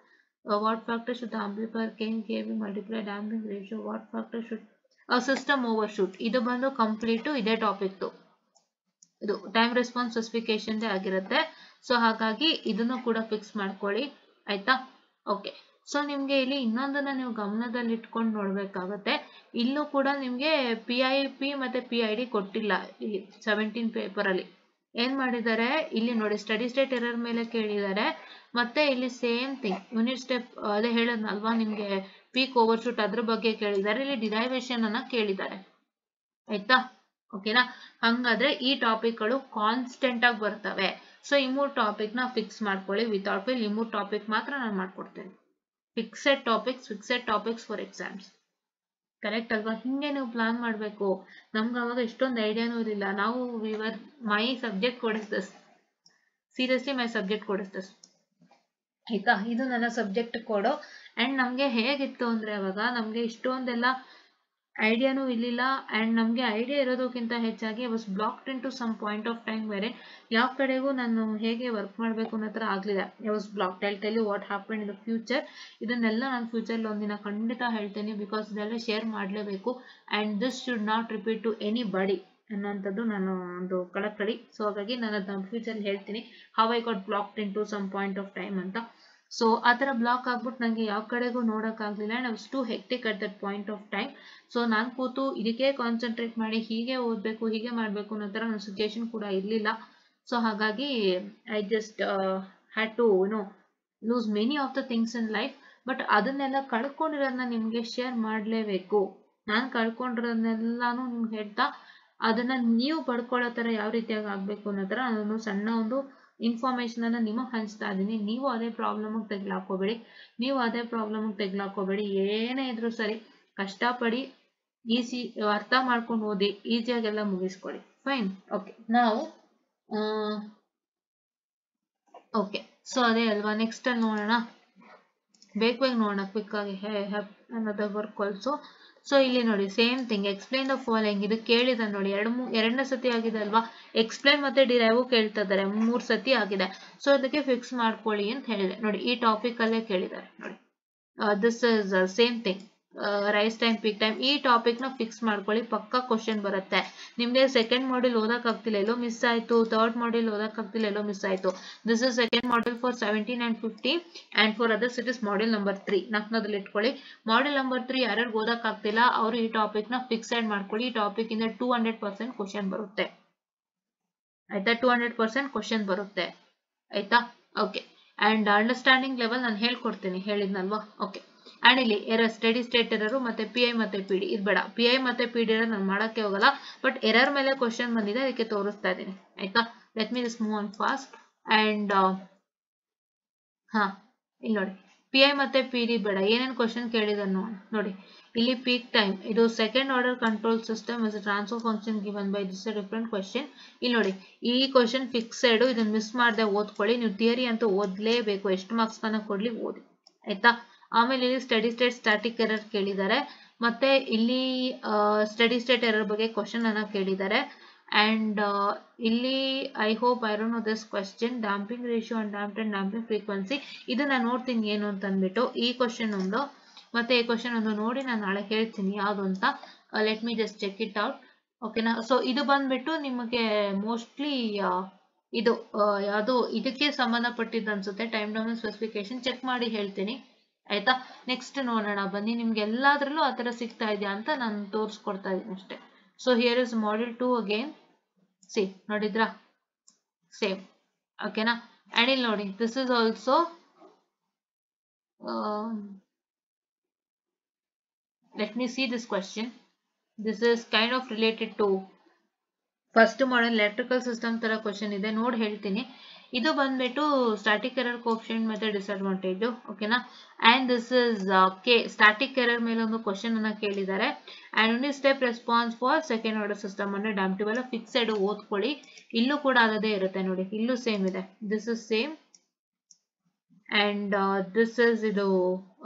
what factor should amplifier can be multiply damping ratio, what factor should system overshoot. ಇದು ಬಂದು ಕಂಪ್ಲೀಟ್ ಇದೇ ಟಾಪಿಕ್, ಇದು ಟೈಮ್ ರೆಸ್ಪಾನ್ಸ್ ಸ್ಪೆಸಿಫಿಕೇಶನ್ ಆಗಿರುತ್ತೆ. ಸೊ ಹಾಗಾಗಿ ಇದನ್ನು ಕೂಡ ಫಿಕ್ಸ್ ಮಾಡ್ಕೊಳ್ಳಿ, ಆಯ್ತಾ? ಓಕೆ. ಸೊ ನಿಮ್ಗೆ ಇಲ್ಲಿ ಇನ್ನೊಂದನ್ನ ನೀವು ಗಮನದಲ್ಲಿ ಇಟ್ಕೊಂಡು ನೋಡ್ಬೇಕಾಗತ್ತೆ. ಇಲ್ಲೂ ಕೂಡ ನಿಮ್ಗೆ PIP ಮತ್ತೆ PID ಕೊಟ್ಟಿಲ್ಲ ಇಲ್ಲಿ 17 ಪೇಪರ್ ಅಲ್ಲಿ. ಏನ್ ಮಾಡಿದ್ದಾರೆ ಇಲ್ಲಿ ನೋಡಿ, ಸ್ಟಡಿ ಸ್ಟೇಟ್ ಎರರ್ ಮೇಲೆ ಕೇಳಿದ್ದಾರೆ, ಮತ್ತೆ ಇಲ್ಲಿ ಸೇಮ್ ಥಿಂಗ್ ಯೂನಿಟ್ ಸ್ಟೆಪ್ ಅದೇ ಹೇಳದ್ನಲ್ವಾ ನಿಮ್ಗೆ ಪೀಕ್ ಓವರ್ಶೂಟ್ ಅದ್ರ ಬಗ್ಗೆ ಕೇಳಿದ್ದಾರೆ, ಇಲ್ಲಿ ಡಿರೈವೇಶನ್ ಅನ್ನ ಕೇಳಿದ್ದಾರೆ. ಆಯ್ತಾ, ಓಕೆನಾ? ಹಂಗಾದ್ರೆ ಈ ಟಾಪಿಕ್ ಗಳು ಕಾನ್ಸ್ಟೆಂಟ್ ಆಗಿ ಬರ್ತವೆ. ಸೊ ಈ 3 ಟಾಪಿಕ್ ನ ಫಿಕ್ಸ್ ಮಾಡ್ಕೊಳ್ಳಿ. ವಿತೌಟ್ ಫೇಲ್ ಈ 3 ಟಾಪಿಕ್ ಮಾತ್ರ ನಾನು ಮಾಡ್ಕೊಡ್ತೇನೆ. Fixed topics for exams. Correct ಅಲ್ವಾ? ಹಿಂಗೆ ನೀವು ಪ್ಲಾನ್ ಮಾಡ್ಬೇಕು. ನಮ್ಗೆ ಅವಾಗ ಇಷ್ಟೊಂದು ಐಡಿಯಾನೂ ಇರಲಿಲ್ಲ. ನಾವು ಮೈ ಸಬ್ಜೆಕ್ಟ್ ಕೊಡಿಸ್ದಸ್, ಸೀರಿಯಸ್ಲಿ ಮೈ ಸಬ್ಜೆಕ್ಟ್ ಕೊಡಿಸ್ದಸ್. ಆಯ್ತಾ, ಇದು ನನ್ನ ಸಬ್ಜೆಕ್ಟ್ ಕೋಡು. ಅಂಡ್ ನಮ್ಗೆ ಹೇಗಿತ್ತು ಅಂದ್ರೆ ಅವಾಗ ನಮ್ಗೆ ಇಷ್ಟೊಂದೆಲ್ಲ ಐಡಿಯಾನೂ ಇರಲಿಲ್ಲ. ಅಂಡ್ ನಮ್ಗೆ ಐಡಿಯಾ ಇರೋದಕ್ಕಿಂತ ಹೆಚ್ಚಾಗಿ was blocked in to some point of time ಬೇರೆ ಯಾವ ಕಡೆಗೂ ನಾನು ಹೇಗೆ ವರ್ಕ್ ಮಾಡಬೇಕು ಅನ್ನೋ ಥರ ಆಗಲಿಲ್ಲ. Was blocked. I tell you what happen in the future. ಇದನ್ನೆಲ್ಲ ನಾನು ಫ್ಯೂಚರ್ಲಿ ಒಂದಿನ ಖಂಡಿತ ಹೇಳ್ತೇನೆ, ಬಿಕಾಸ್ ಇದೆಲ್ಲ ಶೇರ್ ಮಾಡಲೇಬೇಕು. And this should not repeat to anybody ಅನ್ನೋಂಥದ್ದು ನಾನು ಒಂದು ಕಳಕಳಿ. ಸೊ ಹಾಗಾಗಿ ನಾನು ಅದನ್ನ ಫ್ಯೂಚರ್ಲಿ ಹೇಳ್ತೀನಿ, how I got blocked in to some point of time ಅಂತ. ಸೊ ಆ ಥರ ಬ್ಲಾಕ್ ಆಗ್ಬಿಟ್ಟು ನನಗೆ ಯಾವ ಕಡೆಗೂ ನೋಡೋಕ್ಕಾಗಲಿಲ್ಲ. And I was too hectic at that point of time. So ನಾನು ಕೂತು ಇದಕ್ಕೆ ಕಾನ್ಸಂಟ್ರೇಟ್ ಮಾಡಿ ಹೀಗೆ ಓದಬೇಕು, ಹೀಗೆ ಮಾಡಬೇಕು ಅನ್ನೋ ಥರ ನನ್ನ ಸಿಚುಯೇಷನ್ ಕೂಡ ಇರಲಿಲ್ಲ. ಸೊ ಹಾಗಾಗಿ I just had to lose many of the things in life. But ಅದನ್ನೆಲ್ಲ ಕಳ್ಕೊಂಡಿರೋದನ್ನ ನಿಮಗೆ ಶೇರ್ ಮಾಡಲೇಬೇಕು. ನಾನು ಕಳ್ಕೊಂಡಿರೋದನ್ನೆಲ್ಲಾನು ನಿಮ್ಗೆ ಹೇಳ್ತಾ ಅದನ್ನ ನೀವು ಪಡ್ಕೊಳ್ಳೋ ಥರ ಯಾವ ರೀತಿಯಾಗಿ ಆಗಬೇಕು ಅನ್ನೋ ಥರ ನಾನು ಸಣ್ಣ ಒಂದು ಇನ್ಫಾರ್ಮೇಶನ್ ಅನ್ನ ನಿಮಗೆ ಹಂಚ್ತಾ ಇದ್ದೀನಿ. ನೀವು ಅದೇ ಪ್ರಾಬ್ಲಮ್ ತೆಗ್ಲಾಕೋಬೇಡಿ. ಏನೇ ಇದ್ರು ಸರಿ, ಕಷ್ಟಪಡಿ, ಈಸಿ ಅರ್ಥ ಮಾಡ್ಕೊಂಡು ಓದಿ, ಈಸಿಯಾಗೆಲ್ಲ ಮುಗಿಸ್ಕೊಳ್ಳಿ. Fine, okay. ನಾವು ಓಕೆ, ಸೊ ಅದೇ ಅಲ್ವಾ, ನೆಕ್ಸ್ಟ್ ಅಲ್ಲಿ ನೋಡೋಣ, ಬೇಗ ನೋಡೋಣ ಕ್ವಿಕ್ ಆಗಿ. Another work also. ಸೊ ಇಲ್ಲಿ ನೋಡಿ, same thing, explain the following. ಇದು ಕೇಳಿದ ನೋಡಿ, ಎರಡನೇ ಸತಿ ಆಗಿದೆ ಅಲ್ವಾ. ಎಕ್ಸ್ಪ್ಲೈನ್ ಮತ್ತೆ ಡಿರೈವ್ ಕೇಳ್ತಾ ಇದ್ದಾರೆ, 3 ಸತಿ ಆಗಿದೆ. ಸೊ ಅದಕ್ಕೆ ಫಿಕ್ಸ್ ಮಾಡ್ಕೊಳ್ಳಿ ಅಂತ ಹೇಳಿದೆ ನೋಡಿ. ಈ ಟಾಪಿಕ್ ಅಲ್ಲೇ ಕೇಳಿದ್ದಾರೆ ನೋಡಿ. This is same thing, rise time, peak time. ಈ ಟಾಪಿಕ್ ನ ಫಿಕ್ಸ್ ಮಾಡ್ಕೊಳ್ಳಿ, ಪಕ್ಕಾ ಕ್ವಶನ್ ಬರುತ್ತೆ ನಿಮ್ಗೆ. ಸೆಕೆಂಡ್ ಮಾಡ್ಯೂಲ್ ಓದಕ್ ಆಗ್ತಿಲ್ಲ, ಎಲ್ಲೋ ಮಿಸ್ ಆಯ್ತು. ಥರ್ಡ್ ಮಾಡ್ಯೂಲ್ ಓದಕ್ ಆಗ್ತಿಲ್ಲ, ಎಲ್ಲೋ ಮಿಸ್ ಆಯ್ತು. This is second module for 17 and 15, and for others it is module number 3. ನಾಲ್ಕನೇದಲ್ಲಿ ಇಟ್ಕೊಳ್ಳಿ. ಮಾಡ್ಯೂಲ್ ನಂಬರ್ 3 ಯಾರ್ಯಾರು ಓದಕ್ ಆಗ್ತಿಲ್ಲ ಅವರು ಈ ಟಾಪಿಕ್ ನ ಫಿಕ್ಸೆಡ್ ಮಾಡ್ಕೊಳ್ಳಿ. ಈ ಟಾಪಿಕ್ ಇಂದ 200% ಕ್ವಶನ್ ಬರುತ್ತೆ. ಆಯ್ತಾ, 200% ಕ್ವಶನ್ ಬರುತ್ತೆ. ಆಯ್ತಾ, ಓಕೆ. ಅಂಡ್ ಅಂಡರ್ಸ್ಟ್ಯಾಂಡಿಂಗ್ ಲೆವೆಲ್ ನಾನು ಹೇಳ್ಕೊಡ್ತೀನಿ, ಹೇಳಿದ್ನಲ್ವಾ. ಓಕೆ. ಅಂಡ್ ಇಲ್ಲಿ ಎರರ್, ಸ್ಟಡಿ ಸ್ಟೇಟ್ ಎರರ್ ಮತ್ತೆ PI ಮತ್ತೆ PD ಇರ್ಬೇಡ. PI ಮತ್ತೆ PD ನಾನು ಮಾಡಕ್ಕೆ ಹೋಗಲ್ಲ, ಬಟ್ ಎರರ್ ಮೇಲೆ ಕ್ವಶನ್ ಬಂದಿದೆ, ಅದಕ್ಕೆ ತೋರಿಸ್ತಾ ಇದ್ದೀನಿ. ಆಯ್ತಾ, let me just move on fast. And ಇಲ್ಲಿ ನೋಡಿ, PI ಮತ್ತೆ PD ಬೇಡ. ಏನೇನು ಕ್ವಶನ್ ಕೇಳಿದನು ನೋಡಿ. ಇಲ್ಲಿ ಪೀಕ್ ಟೈಮ್, ಇದು second order control system is transfer function given by this different question. ಇಲ್ಲಿ ನೋಡಿ, ಈ ಕ್ವಶನ್ ಫಿಕ್ಸೆಡ್, ಇದನ್ನ ಮಿಸ್ ಮಾಡದೆ ಓದ್ಕೊಳ್ಳಿ. ನೀವು ಥಿಯರಿ ಅಂತೂ ಓದ್ಲೇಬೇಕು, ಎಷ್ಟು ಮಾರ್ಕ್ಸ್ ಕನ್ನ ಕೊಡ್ಲಿ ಓದಿ. ಆಯ್ತಾ, ಆಮೇಲೆ ಇಲ್ಲಿ ಸ್ಟಡಿ ಸ್ಟೇಟ್ ಸ್ಟಾಟಿಕ್ ಎರರ್ ಕೇಳಿದ್ದಾರೆ, ಮತ್ತೆ ಇಲ್ಲಿ ಸ್ಟಡಿ ಸ್ಟೇಟ್ ಎರರ್ ಬಗ್ಗೆ ಕ್ವಶನ್ ಅನ್ನ ಕೇಳಿದ್ದಾರೆ. ಅಂಡ್ ಇಲ್ಲಿ I hope I don't know this question, damping ratio and damping frequency. ಇದನ್ನ ನೋಡ್ತೀನಿ ಏನು ಅಂತ ಅಂದ್ಬಿಟ್ಟು. ಈ ಕ್ವಶನ್ ಒಂದು ಮತ್ತೆ ಈ ಕ್ವಶನ್ ಒಂದು ನೋಡಿ ನಾನು ನಾಳೆ ಹೇಳ್ತೀನಿ ಯಾವುದು ಅಂತ. Let me just check it out. ಓಕೆನಾ. ಸೊ ಇದು ಬಂದ್ಬಿಟ್ಟು ನಿಮಗೆ ಮೋಸ್ಟ್ಲಿ ಇದು ಯಾವುದು ಇದಕ್ಕೆ ಸಂಬಂಧಪಟ್ಟಿದ್ದು ಅನ್ಸುತ್ತೆ. ಟೈಮ್ ಡೊಮೇನ್ ಸ್ಪೆಸಿಫಿಕೇಶನ್ ಚೆಕ್ ಮಾಡಿ ಹೇಳ್ತೀನಿ. ಆಯ್ತಾ, ನೆಕ್ಸ್ಟ್ ನೋಡೋಣ ಬನ್ನಿ. ನಿಮ್ಗೆ ಎಲ್ಲಾದ್ರಲ್ಲೂ ಆತರ ಸಿಗ್ತಾ ಇದೆಯಾ ಅಂತ ನಾನು ತೋರಿಸ್ಕೊಡ್ತಾ ಇದ್ದೀನಿ ಅಷ್ಟೇ. So here is module 2 again. C ನೋಡಿದ್ರಾ, ಸೇಮ್. ಓಕೆನಾ. ಅಂಡ್ ಇಲ್ಲಿ ನೋಡಿ, this is also let me see this question. This is kind of related to first model electrical system ತರ ಕ್ವಶನ್ ಇದೆ, ನೋಡಿ ಹೇಳ್ತೀನಿ. ಇದು ಬಂದ್ಬಿಟ್ಟು ಸ್ಟಾಟಿಕ್ ಎರರ್ ಕೋಎಫಿಷಿಯೆಂಟ್ ಮತ್ತೆ ಡಿಸ್ಅಡ್ವಾಂಟೇಜ್. ಓಕೆನಾ. And this is static error ಮೇಲೆ ಒಂದು ಕ್ವಶನ್ ಅನ್ನ ಕೇಳಿದ್ದಾರೆ. And unit step response for second order system ಅಂದ್ರೆ ಡಾಂಪ್ಟಿವ್ ಎಲ್ಲ ಫಿಕ್ಸೆಡ್ ಓದ್ಕೊಳ್ಳಿ. ಇಲ್ಲೂ ಕೂಡ ಅದೇ ಇರುತ್ತೆ ನೋಡಿ, ಇಲ್ಲೂ ಸೇಮ್ ಇದೆ. This is same. And this is ಇದು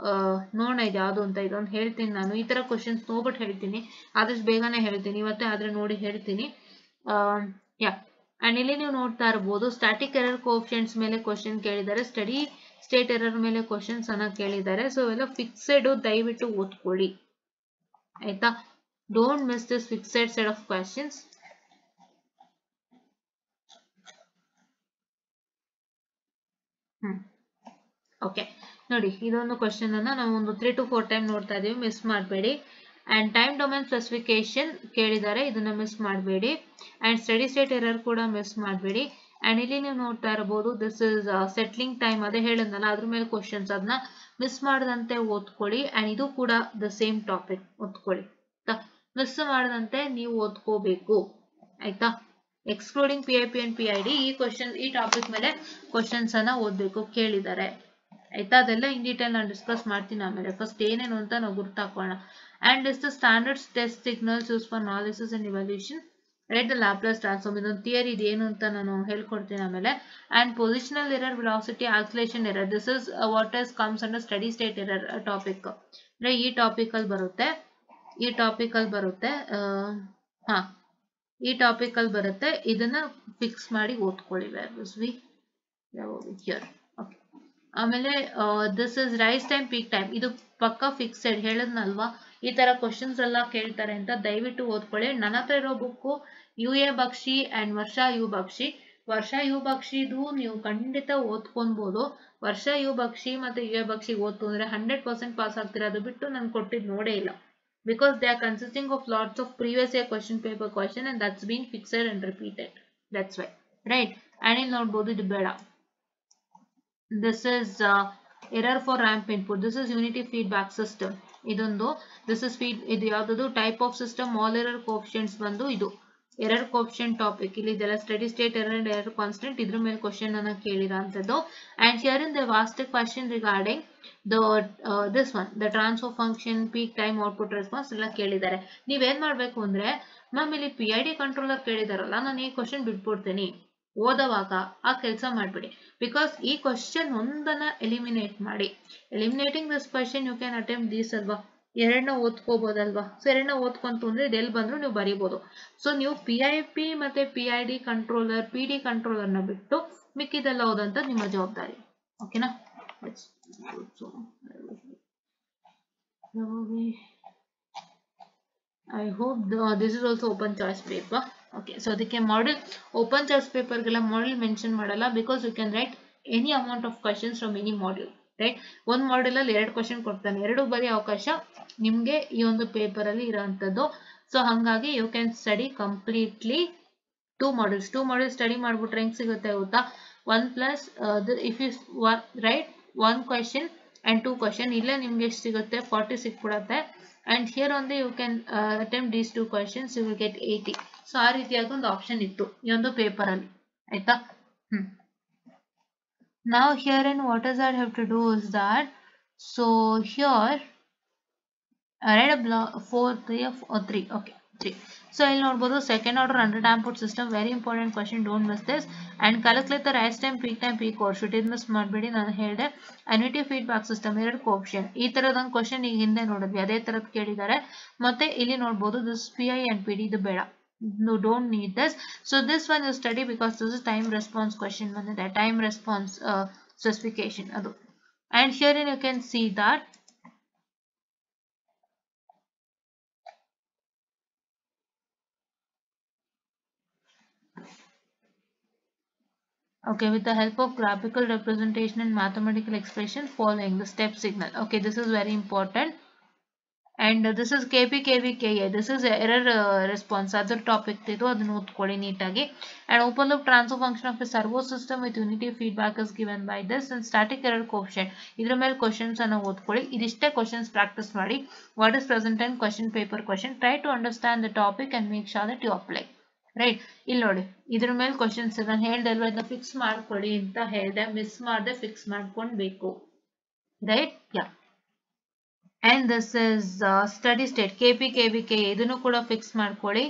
ನೋಡೋಣ ಇದು ಯಾವುದು ಅಂತ. ಇದೊಂದು ಹೇಳ್ತೀನಿ ನಾನು. ಈ ತರ ಕ್ವಶನ್ಸ್ ನೋಡ್ಬಿಟ್ಟು ಹೇಳ್ತೀನಿ, ಆದಷ್ಟು ಬೇಗನೆ ಹೇಳ್ತೀನಿ ಇವತ್ತೇ, ಆದ್ರೆ ನೋಡಿ ಹೇಳ್ತೀನಿ. ಅಂಡ್ ಇಲ್ಲಿ ನೀವು ನೋಡ್ತಾ ಇರಬಹುದು, ಸ್ಟಾಟಿಕ್ ಎರರ್ ಕೋಎಫಿಷಿಯೆಂಟ್ಸ್ ಮೇಲೆ ಕ್ವಶನ್ ಕೇಳಿದ್ದಾರೆ, ಸ್ಟಡಿ ಸ್ಟೇಟ್ ಎರರ್ ಮೇಲೆ ಕ್ವಶನ್ಸ್ ಅನ್ನ ಕೇಳಿದ್ದಾರೆ. ಸೊ ಎಲ್ಲ ಫಿಕ್ಸೆಡ್, ದಯವಿಟ್ಟು ಓದ್ಕೊಳ್ಳಿ. ಆಯ್ತಾ, don't miss this fixed set of questions. Okay. ನೋಡಿ ಇದೊಂದು ಕ್ವಶನ್ ಅನ್ನ ನಾವು ಒಂದು 3 to 4 ಟೈಮ್ ನೋಡ್ತಾ ಇದೀವಿ, ಮಿಸ್ ಮಾಡಬೇಡಿ. ಅಂಡ್ ಟೈಮ್ ಡೊಮೇನ್ ಸ್ಪೆಸಿಫಿಕೇಶನ್ ಕೇಳಿದ್ದಾರೆ, ಇದನ್ನ ಮಿಸ್ ಮಾಡಬೇಡಿ. ಅಂಡ್ ಸ್ಟಡಿ ಸ್ಟೇಟ್ ಎರರ್ ಕೂಡ ಮಿಸ್ ಮಾಡಬೇಡಿ. ಅಂಡ್ ಇಲ್ಲಿ ನೀವು ನೋಡ್ತಾ ಇರಬಹುದು, ದಿಸ್ ಇಸ್ ಸೆಟ್ಲಿಂಗ್ ಟೈಮ್, ಅದೇ ಹೇಳಿದ್ನಲ್ಲ ಅದ್ರ ಮೇಲೆ ಕ್ವಶನ್ಸ್, ಅದನ್ನ ಮಿಸ್ ಮಾಡದಂತೆ ಓದ್ಕೊಳ್ಳಿ. ಅಂಡ್ ಇದು ಕೂಡ ದ ಸೇಮ್ ಟಾಪಿಕ್, ಓದ್ಕೊಳ್ಳಿ. ಮಿಸ್ ಮಾಡದಂತೆ ನೀವು ಓದ್ಕೋಬೇಕು, ಆಯ್ತಾ. ಎಕ್ಸ್ಕ್ಲೂಡಿಂಗ್ PIP ಅಂಡ್ PID, ಈ ಟಾಪಿಕ್ ಮೇಲೆ ಕ್ವಶನ್ಸ್ ಅನ್ನ ಓದ್ಬೇಕು, ಕೇಳಿದ್ದಾರೆ, ಆಯ್ತಾ. ಅದೆಲ್ಲ ಇನ್ ಡೀಟೇಲ್ ನಾನು ಡಿಸ್ಕಸ್ ಮಾಡ್ತೀನಿ ಆಮೇಲೆ. ಫಸ್ಟ್ ಏನೇನು ಅಂತ ನಾವು ಗುರ್ತಾಕೋಣ. And is the standard test signals use for analysis and evaluation, right the Laplace transform, ಇದೊಂದು ಥಿಯರಿ, ಇದು ಏನು ಅಂತ ನಾನು ಹೇಳ್ಕೊಡ್ತೀನಿ ಆಮೇಲೆ. And positional error, velocity, acceleration error, this is what is comes under steady state error topic. ಅಂದ್ರೆ ಈ topic ಅಲ್ಲಿ ಬರುತ್ತೆ, ಈ ಟಾಪಿಕ್ ಅಲ್ಲಿ ಬರುತ್ತೆ. ಇದನ್ನ ಫಿಕ್ಸ್ ಮಾಡಿ ಓದ್ಕೊಳ್ಳಿ. ಆಮೇಲೆ this is rise time, peak time, ಇದು ಪಕ್ಕ ಫಿಕ್ಸೆಡ್, ಹೇಳದ್ನಲ್ವಾ ಈ ತರ ಕ್ವಶನ್ಸ್ ಎಲ್ಲ ಕೇಳ್ತಾರೆ ಅಂತ, ದಯವಿಟ್ಟು ಓದ್ಕೊಳ್ಳಿ. ನನ್ನ ಹತ್ರ ಇರೋ book UA Bakshi and Varsha U Bakshi. Varsha U ಬಕ್ಷಿದು ನೀವು ಖಂಡಿತ ಓದ್ಕೊಬಹುದು. ವರ್ಷಾ ಯು ಬಕ್ಷಿ ಮತ್ತೆ UA ಬಕ್ಷಿ ಓದ್ತು ಅಂದ್ರೆ 100% ಪಾಸ್ ಆಗ್ತೀರಾ. ಅದು ಬಿಟ್ಟು ನಾನು ಕೊಟ್ಟಿದ್ದು ನೋಡೇ ಇಲ್ಲ, because they are consisting of lots of previous year question paper question and that's been fixed and repeated, that's why, right. And ಇಲ್ಲಿ ನೋಡಬಹುದು, ಇದು ಬೇಡ. This is error for ramp input, this is unity feedback system, ಇದೊಂದು this is ಇದು ಯಾವುದು type of system, all error coefficients ಬಂದು ಇದು error coefficient topic. ಇಲ್ಲಿ ಇದೆಲ್ಲ steady state error and error constant, ಇದ್ರ ಮೇಲೆ ಕ್ವಶನ್ ಅನ್ನ ಕೇಳಿರೋಂಥದ್ದು. And here in the vast question regarding this one, the transfer function, peak time, output response ಎಲ್ಲ ಕೇಳಿದ್ದಾರೆ. ನೀವೇನ್ ಮಾಡ್ಬೇಕು ಅಂದ್ರೆ, ಮ್ಯಾಮ್ ಇಲ್ಲಿ PID ಕಂಟ್ರೋಲರ್ ಕೇಳಿದಾರಲ್ಲ, ನಾನು ಈ ಕ್ವಶನ್ ಬಿಟ್ಬಿಡ್ತೀನಿ, ಓದವಾಗ ಆ ಕೆಲಸ ಮಾಡ್ಬಿಡಿ. ಬಿಕಾಸ್ ಈ ಕ್ವಶನ್ ಒಂದನ್ನ ಎಲಿಮಿನೇಟ್ ಮಾಡಿ. Eliminating this question you can attempt this ಅಲ್ವಾ, ಎರಡನ್ನ ಓದ್ಕೋಬಹುದಲ್ವಾ. ಸೊ ಎರಡನ್ನ ಓದ್ಕೊಂತು ಅಂದ್ರೆ ಇದೆಲ್ಲಿ ಬಂದ್ರು ನೀವು ಬರೀಬಹುದು. ಸೊ ನೀವು PIP ಮತ್ತೆ PID ಕಂಟ್ರೋಲರ್, PD ಕಂಟ್ರೋಲರ್ ನ ಬಿಟ್ಟು ಮಿಕ್ಕಿದೆಲ್ಲ ಓದಂತ ನಿಮ್ಮ ಜವಾಬ್ದಾರಿ, ಓಕೆನಾ. I hope this is also open choice paper. Okay, so ಅದಕ್ಕೆ ಮಾಡೆಲ್ ಓಪನ್ ಚಾಯ್ಸ್ ಪೇಪರ್ಗೆಲ್ಲ ಮಾಡೆಲ್ ಮೆನ್ಷನ್ ಮಾಡಲ್ಲ, because you can write any amount of questions from any module, right. ಒಂದು module ಅಲ್ಲಿ 2 ಕ್ವಶನ್ ಕೊಡ್ತಾನೆ, 2 ಬರೀ ಅವಕಾಶ ನಿಮ್ಗೆ ಈ ಒಂದು ಪೇಪರ್ ಅಲ್ಲಿ ಇರೋಂಥದ್ದು. ಸೊ ಹಂಗಾಗಿ you can study completely 2 modules study ಮಾಡ್ಬಿಟ್ರೆ ಹೆಂಗ್ ಸಿಗುತ್ತೆ ಗೊತ್ತಾ, 1+ if you write 1 question and 2 question, ಇಲ್ಲೇ ನಿಮ್ಗೆ ಎಷ್ಟು ಸಿಗುತ್ತೆ, 40 ಸಿಕ್ಬಿಡುತ್ತೆ. and here only you can attempt these 2 questions, you will get 80. So ಆ ರೀತಿಯಾಗಿ ಒಂದು ಆಪ್ಷನ್ ಇತ್ತು ಈ ಒಂದು ಪೇಪರ್ ಅಲ್ಲಿ, ಆಯ್ತಾ. now here in what is that I have to do is that, so here I write a block 4 3 okay 3. So ಇಲ್ಲಿ ನೋಡಬಹುದು, second order under damped system, very important question, don't miss this. And calculate the rise time, peak time, peak overshoot, ಇದು miss ಮಾಡಬೇಡಿ. ನಾನು ಹೇಳಿದೆ unity feedback system, 2 coefficient, ಈ ತರದೊಂದು question ಈಗ ಹಿಂದೆ ನೋಡಿದ್ವಿ, ಅದೇ ತರದ್ ಕೇಳಿದ್ದಾರೆ. ಮತ್ತೆ ಇಲ್ಲಿ ನೋಡಬಹುದು ದಿಸ್ PI and PD, ಇದು ಬೇಡ, no don't need this. So this one you study because this is time response question, ಬಂದಿದೆ time response specification ಅದು. and here you can see that okay, with the help of graphical representation and mathematical expression following the step signal. Okay, this is very important. and this is KPKVKA, this is error response, other topic ಇದು, ಅದನ್ನ ಓದ್ಕೊಳ್ಳಿ ನೀಟಾಗಿ. and open loop transfer function of a servo system with unity feedback is given by this, and static error coefficient, ಇದ್ರ ಮೇಲೆ questions ಅನ್ನ ಓದ್ಕೊಳ್ಳಿ. ಇದಿಷ್ಟೇ questions practice ಮಾಡಿ. what is present in question paper question, try to understand the topic and make sure that you apply, right. ಇಲ್ಲಿ ನೋಡಿ ಇದ್ರ ಮೇಲೆ ಕ್ವಶನ್ಸ್ ನಾನು ಹೇಳ್ದೆ ಅಲ್ವಾ, ಇದನ್ನ ಫಿಕ್ಸ್ ಮಾಡ್ಕೊಳ್ಳಿ ಅಂತ ಹೇಳ್ದೆ, ಮಿಸ್ ಮಾಡದೆ ಫಿಕ್ಸ್ ಮಾಡ್ಕೊಳ್ಬೇಕು, right. Yeah. and this is study state KPKVK, ಇದನ್ನು ಕೂಡ ಫಿಕ್ಸ್ ಮಾಡ್ಕೊಳ್ಳಿ.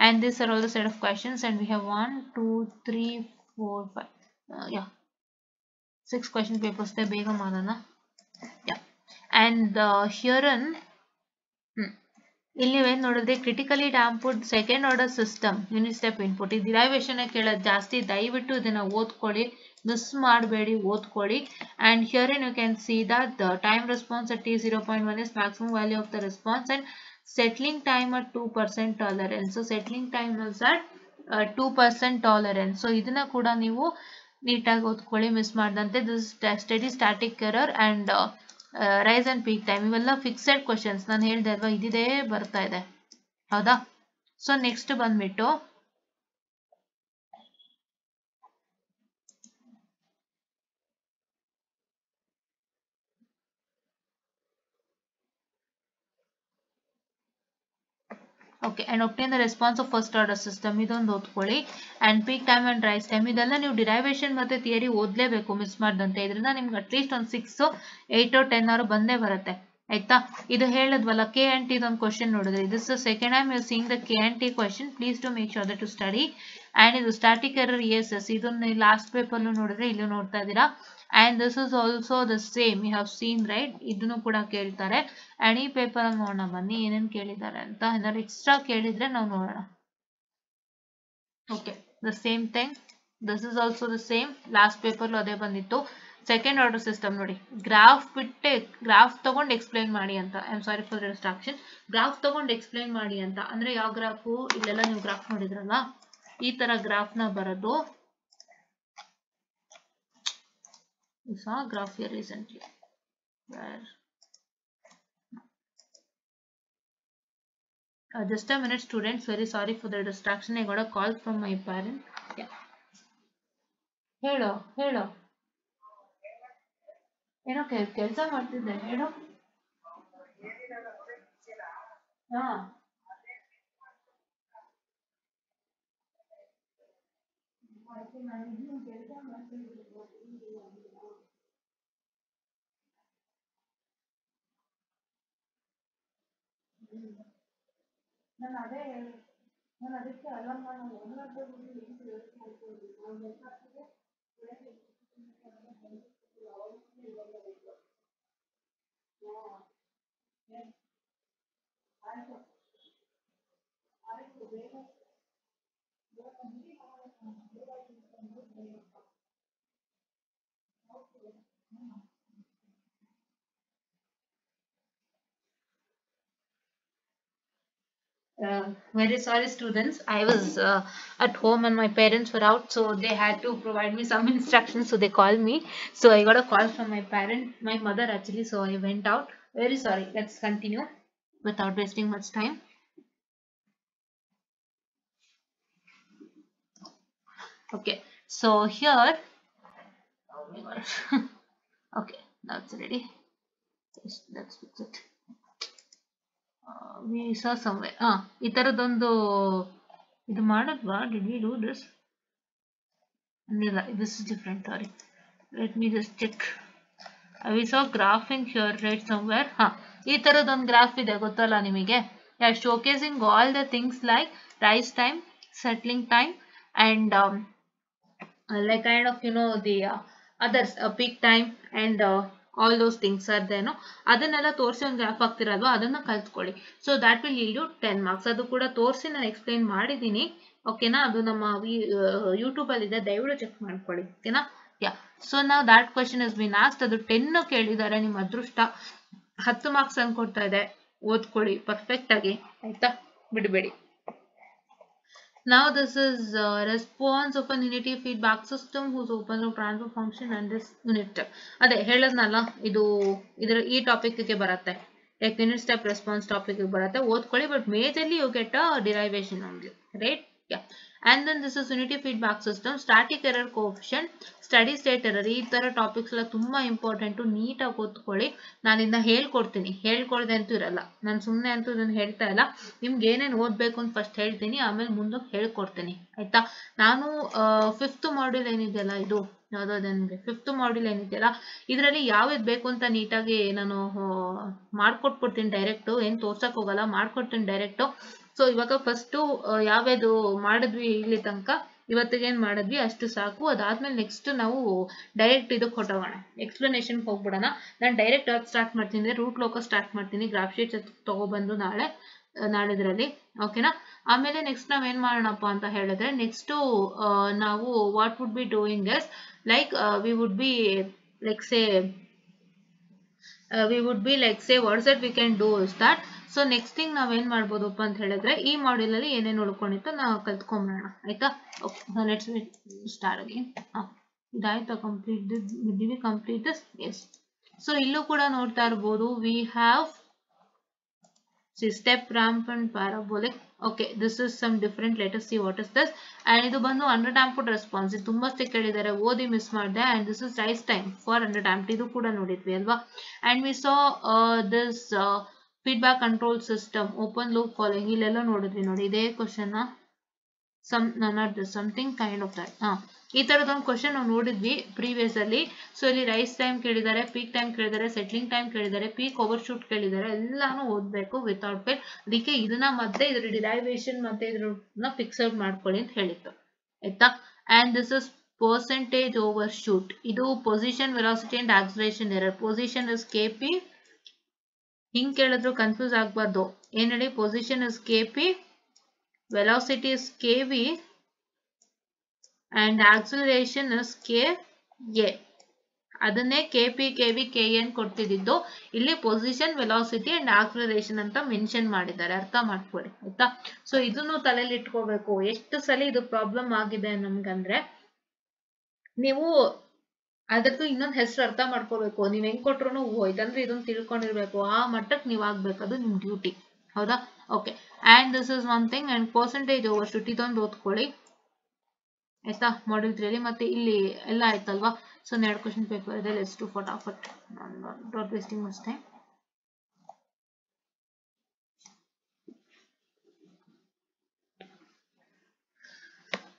and these are all the set of questions, and we have 1 2 3 4 5 6 question papers there, ಬೇಗ ಮಾಡೋಣ. and here in ಇಲ್ಲಿ ನೀವೇನ್ ನೋಡಿದ್ರೆ critically damped second order system unit step input, ಇದು derivation ಕೇಳೋದು ಜಾಸ್ತಿ, ದಯವಿಟ್ಟು ಇದನ್ನ ಓದ್ಕೊಳ್ಳಿ, ಮಿಸ್ ಮಾಡಬೇಡಿ, ಓದ್ಕೊಳ್ಳಿ. and herein you can see that the time response at t0.1 is maximum value of the response and settling time at 2% tolerance. so settling time is at 2% tolerance. so ಇದನ್ನ ಕೂಡ ನೀವು ನೀಟಾಗಿ ಓದ್ಕೊಳ್ಳಿ, ಮಿಸ್ ಮಾಡ್ದಂತೆ. This steady static error and rise and peak time ಇವೆಲ್ಲ fixed questions. ನಾನು ಹೇಳ್ದೆ ಅಲ್ವಾ ಇದಿದೆ ಬರ್ತಾ ಇದೆ, ಹೌದಾ? ಸೊ ನೆಕ್ಸ್ಟ್ ಬಂದ್ಬಿಟ್ಟು okay, and obtain the response of first order system ಇದೊಂದು ಓದ್ಕೊಳ್ಳಿ. And peak time and rise time ಇದೆಲ್ಲ ನೀವು ಡಿರೈವೇಶನ್ ಮತ್ತೆ ಥಿಯರಿ ಓದ್ಲೇಬೇಕು ಮಿಸ್ ಮಾಡ್ದಂತೆ. ಇದರಿಂದ ನಿಮ್ಗೆ ಅಟ್ಲೀಸ್ಟ್ ಒಂದು 6, 8, 10 ಬಂದೇ ಬರುತ್ತೆ, ಆಯ್ತಾ? ಇದು ಹೇಳಿದ್ವಲ್ಲ ಕೆ ಅಂಡ್ ಟಿ ಇದೊಂದು ಕ್ವಶನ್ ನೋಡಿದ್ರೆ, this second time you seeing the K and T question. Please to make sure that to study. And ಇದು ಸ್ಟ್ಯಾಟಿಕ್ ಎರರ್ ESS ಇದನ್ನ ಲಾಸ್ಟ್ ಪೇಪರ್ ನೋಡಿದ್ರೆ ಇಲ್ಲಿ ನೋಡ್ತಾ ಇದ್ದೀರಾ. and this is also the same, you have seen right, ಇದನ್ನು ಕೂಡ ಕೇಳ್ತಾರೆ. and ಈ ಪೇಪರ್ ಅಲ್ಲಿ ನೋಡೋಣ ಬನ್ನಿ ಏನೇನು ಕೇಳಿದ್ದಾರೆ ಅಂತ. ಏನಾದ್ರು ಎಕ್ಸ್ಟ್ರಾ ಕೇಳಿದ್ರೆ ನಾವು ನೋಡೋಣ. Okay, the same thing, this is also the same, last paper ಅದೇ ಬಂದಿತ್ತು. ಸೆಕೆಂಡ್ ಆರ್ಡರ್ ಸಿಸ್ಟಮ್ ನೋಡಿ, ಗ್ರಾಫ್ ಬಿಟ್ಟೆ ಗ್ರಾಫ್ ತಗೊಂಡು ಎಕ್ಸ್ಪ್ಲೈನ್ ಮಾಡಿ ಅಂತ. I am sorry for distraction. Graph ತಗೊಂಡು ಎಕ್ಸ್ಪ್ಲೈನ್ ಮಾಡಿ ಅಂತ ಅಂದ್ರೆ ಯಾವ ಗ್ರಾಫು? ಇಲ್ಲೆಲ್ಲ ನೀವು ಗ್ರಾಫ್ ನೋಡಿದ್ರಲ್ಲ, ಈ ತರ ಗ್ರಾಫ್ ನ ಬರೋದು. We saw a graph here recently where just a minute students, very sorry for the distraction, I got a call from my parent. Yeah, hello ಏನೋ ಕೆಲಸ ಮಾಡ್ತಿದ್ದೆ, ಹೇಳು. ಹಾ, ನಾನು ಅದಕ್ಕೆ alarm very sorry students, I was at home and my parents were out, so they had to provide me some instructions, so they called me. So I got a call from my parent, my mother actually, so I went out. Very sorry, let's continue without wasting much time. Okay, so here, oh my gosh. Okay, now it's ready. Let's fix it. We saw somewhere ಈ ತರದೊಂದು ಇದು ಮಾಡಿದ್ವಾ? did we do this? ಇಲ್ಲ, this is different, sorry, let me just check. we saw graphing here right somewhere. ಈ ತರದೊಂದು graph ಇದೆ, ಗೊತ್ತಲ್ಲ ನಿಮಗೆ? showcasing all the things like rise time, settling time and like kind of the others, peak time and all those things are there, no? ಅದನ್ನೆಲ್ಲ ತೋರಿಸಿ ಒಂದು graph ಆಗ್ತಿರಲ್ವಾ, ಅದನ್ನ ಕಲ್ತ್ಕೊಳ್ಳಿ. So that will yield you 10 marks. ಅದು ಕೂಡ ತೋರಿಸಿ ನಾನು ಎಕ್ಸ್ಪ್ಲೈನ್ ಮಾಡಿದ್ದೀನಿ, ಓಕೆನಾ? ಅದು ನಮ್ಮ ಯೂಟ್ಯೂಬ್ ಅಲ್ಲಿ ಇದೆ, ದಯವಿಟ್ಟು ಚೆಕ್ ಮಾಡ್ಕೊಳ್ಳಿ, ಓಕೆನಾ? ಯಾ, ಸೊ ನಾವು that question is been asked. ಅದು 10 ಕೇಳಿದ್ದಾರೆ, ನಿಮ್ಮ ಅದೃಷ್ಟ 10 ಮಾರ್ಕ್ಸ್ ಅನ್ಕೊಡ್ತಾ ಇದೆ. ಓದ್ಕೊಳ್ಳಿ ಪರ್ಫೆಕ್ಟ್ ಆಗಿ, ಆಯ್ತಾ? ಬಿಡಬೇಡಿ. Now this is response of an unity feedback system whose open loop transfer function and this unit step. ಅದೇ ಹೇಳದ್ನಲ್ಲ, ಇದರ ಈ ಟಾಪಿಕ್ ಗೆ ಬರುತ್ತೆ, like unit step response topic ಗೆ ಬರುತ್ತೆ. ಓದ್ಕೊಳ್ಳಿ, but majorly you get a derivation only, right? Yeah. And then this is unity feedback system, static error coefficient, steady state error. ಈ ತರ ಟಾಪಿಕ್ಸ್ ಎಲ್ಲ ತುಂಬಾ ಇಂಪಾರ್ಟೆಂಟ್, ನೀಟಾಗಿ ಓದ್ಕೊಳ್ಳಿ. ನಾನು ಇದನ್ನ ಹೇಳ್ಕೊಡ್ತೀನಿ, ಹೇಳ್ಕೊಳ್ದೆ ಅಂತೂ ಇರಲ್ಲ, ನಾನು ಸುಮ್ಮನೆ ಅಂತೂ ಇದನ್ನ ಹೇಳ್ತಾ ಇಲ್ಲ. ನಿಮ್ಗೆ ಏನೇನು ಓದ್ಬೇಕು ಅಂತ ಫಸ್ಟ್ ಹೇಳ್ತೀನಿ, ಆಮೇಲೆ ಮುಂದಕ್ಕೆ ಹೇಳ್ಕೊಡ್ತೀನಿ, ಆಯ್ತಾ? ನಾನು 5th ಮಾಡ್ಯೂಲ್ ಏನಿದೆಯಲ್ಲ, ಇದು ಯಾವುದೋದನ್ಗೆ 5th ಮಾಡ್ಯೂಲ್ ಏನಿದೆಯಲ್ಲ, ಇದರಲ್ಲಿ ಯಾವ್ದು ಬೇಕು ಅಂತ ನೀಟಾಗಿ ನಾನು ಮಾಡ್ಕೊಟ್ಬಿಡ್ತೀನಿ. ಡೈರೆಕ್ಟು ಏನು ತೋರ್ಸಕ್ ಹೋಗಲ್ಲ, ಮಾಡ್ಕೊಡ್ತೀನಿ ಡೈರೆಕ್ಟು. ಸೊ ಇವಾಗ ಫಸ್ಟು ಯಾವ್ಯಾವುದು ಮಾಡಿದ್ವಿ ಇಲ್ಲಿ ತನಕ, ಇವತ್ತಿಗೆ ಏನು ಮಾಡಿದ್ವಿ ಅಷ್ಟು ಸಾಕು. ಅದಾದ್ಮೇಲೆ ನೆಕ್ಸ್ಟ್ ನಾವು ಡೈರೆಕ್ಟ್ ಇದಕ್ಕೆ ಹೊಟ್ಟೋಗೋಣ, ಎಕ್ಸ್ಪ್ಲನೇಷನ್ಗೆ ಹೋಗ್ಬಿಡೋಣ. ನಾನು ಡೈರೆಕ್ಟ್ ಅದು ಸ್ಟಾರ್ಟ್ ಮಾಡ್ತೀನಿ, ರೂಟ್ ಲೋಕ ಸ್ಟಾರ್ಟ್ ಮಾಡ್ತೀನಿ, ಗ್ರಾಫ್ ಶೀಟ್ ತಗೊಬಂದು ನಾಳೆದ್ರಲ್ಲಿ, ಓಕೆನಾ? ಆಮೇಲೆ ನೆಕ್ಸ್ಟ್ ನಾವೇನ್ ಮಾಡೋಣಪ್ಪ ಅಂತ ಹೇಳಿದ್ರೆ, ನೆಕ್ಸ್ಟು ನಾವು what would be doing is like we would be like say what's that we can do is that. So next thing ನಾವೇನ್ ಮಾಡ್ಬೋದಪ್ಪ ಅಂತ ಹೇಳಿದ್ರೆ, ಈ ಮಾಡ್ಯೂಲ್ ಅಲ್ಲಿ ಏನೇನು ಉಳ್ಕೊಂಡಿತ್ತು ನಾವು ಕಲ್ತ್ಕೊಂಡ್ಬಿಡೋಣ, ಆಯ್ತಾ? Okay, let's start again. ಇದಾಯ್ತಾ complete did we complete this yes so ಇಲ್ಲೂ ಕೂಡ ನೋಡ್ತಾ ಇರಬಹುದು we have step ramp and parabolic okay this is some different let us see what is this and ಇದು ಬಂದು under damped response ಇದು ತುಂಬಾ stick ಹೇಳಿದ್ದಾರೆ ಓದಿ ಮಿಸ್ ಮಾಡಿದೆ and this is rise time for under damped ಇದು ಕೂಡ ನೋಡಿದ್ವಿ ಅಲ್ವಾ and we saw this feedback control system open loop following ಇಲ್ಲೆಲ್ಲ ನೋಡಿದ್ವಿ ನೋಡಿ ಇದೇ question not this something kind of that ಈ ತರದೊಂದು ಕ್ವೆಶ್ಚನ್ ನಾವು ನೋಡಿದ್ವಿ ಪ್ರೀವಿಯಸ್ ಅಲ್ಲಿ ಸೊ ಇಲ್ಲಿ ರೈಸ್ ಟೈಮ್ ಕೇಳಿದ್ದಾರೆ ಪೀಕ್ ಟೈಮ್ ಕೇಳಿದ್ದಾರೆ ಸೆಟ್ಲಿಂಗ್ ಟೈಮ್ ಕೇಳಿದ್ದಾರೆ ಪೀಕ್ ಓವರ್ ಶೂಟ್ ಕೇಳಿದ್ದಾರೆ ಎಲ್ಲಾನು ಓದಬೇಕು ವಿತೌಟ್ ಫೇಲ್ ಅದಕ್ಕೆ ಇದನ್ನ ಮತ್ತೆ ಇದ್ರ ಡಿರೈವೇಶನ್ ಮತ್ತೆ ಇದ್ರನ್ನ ಫಿಕ್ಸ್ ಔಟ್ ಮಾಡ್ಕೊಳ್ಳಿ ಅಂತ ಹೇಳಿತ್ತು ಆಯ್ತಾ and this is percentage overshoot ಇದು position velocity and acceleration error position is KP ಹಿಂಗ್ ಕೇಳಿದ್ರು ಕನ್ಫ್ಯೂಸ್ ಆಗ್ಬಾರ್ದು ಏನ್ ಹೇಳಿ position is KP velocity is kv and acceleration is ka ಅದನ್ನೇ kp kv kn ಕೊಡ್ತಿದ್ದು ಇಲ್ಲಿ ಪೊಸಿಷನ್ ವೆಲಾಸಿಟಿ ಅಂಡ್ ಆಕ್ಸಲರೇಷನ್ ಅಂತ mention ಮಾಡಿದ್ದಾರೆ ಅರ್ಥ ಮಾಡ್ಕೊಳ್ಳಿ ಆಯ್ತಾ ಸೊ ಇದನ್ನು ತಲೆಯಲ್ಲಿ ಇಟ್ಕೋಬೇಕು ಎಷ್ಟು ಸಲ ಇದು ಪ್ರಾಬ್ಲಮ್ ಆಗಿದೆ ನಮ್ಗಂದ್ರೆ ನೀವು ಅದಕ್ಕೂ ಇನ್ನೊಂದು ಹೆಸರು ಅರ್ಥ ಮಾಡ್ಕೋಬೇಕು ನೀವ್ ಹೆಂಗ್ ಕೊಟ್ರು ಹೋಯ್ತಂದ್ರೆ ಇದನ್ನ ತಿಳ್ಕೊಂಡಿರ್ಬೇಕು ಆ ಮಟ್ಟಕ್ಕೆ ನೀವ್ ಆಗ್ಬೇಕು ಅದು ನಿಮ್ ಡ್ಯೂಟಿ ಹೌದಾ okay and this is one thing and percentage overshoot ಇದೊಂದು ಓದ್ಕೊಳ್ಳಿ ಆಯ್ತಾ ಮಾಡ್ಯೂಲ್ 3 ಅಲ್ಲಿ ಮತ್ತೆ ಇಲ್ಲಿ ಎಲ್ಲ ಆಯ್ತಲ್ವಾ ಸೊ 2 ಕ್ವೆಶ್ಚನ್ ಪೇಪರ್ ಇದೆ ಲೆಟ್ಸ್ ಡು ಫಟಾಫಟ್ not wasting much time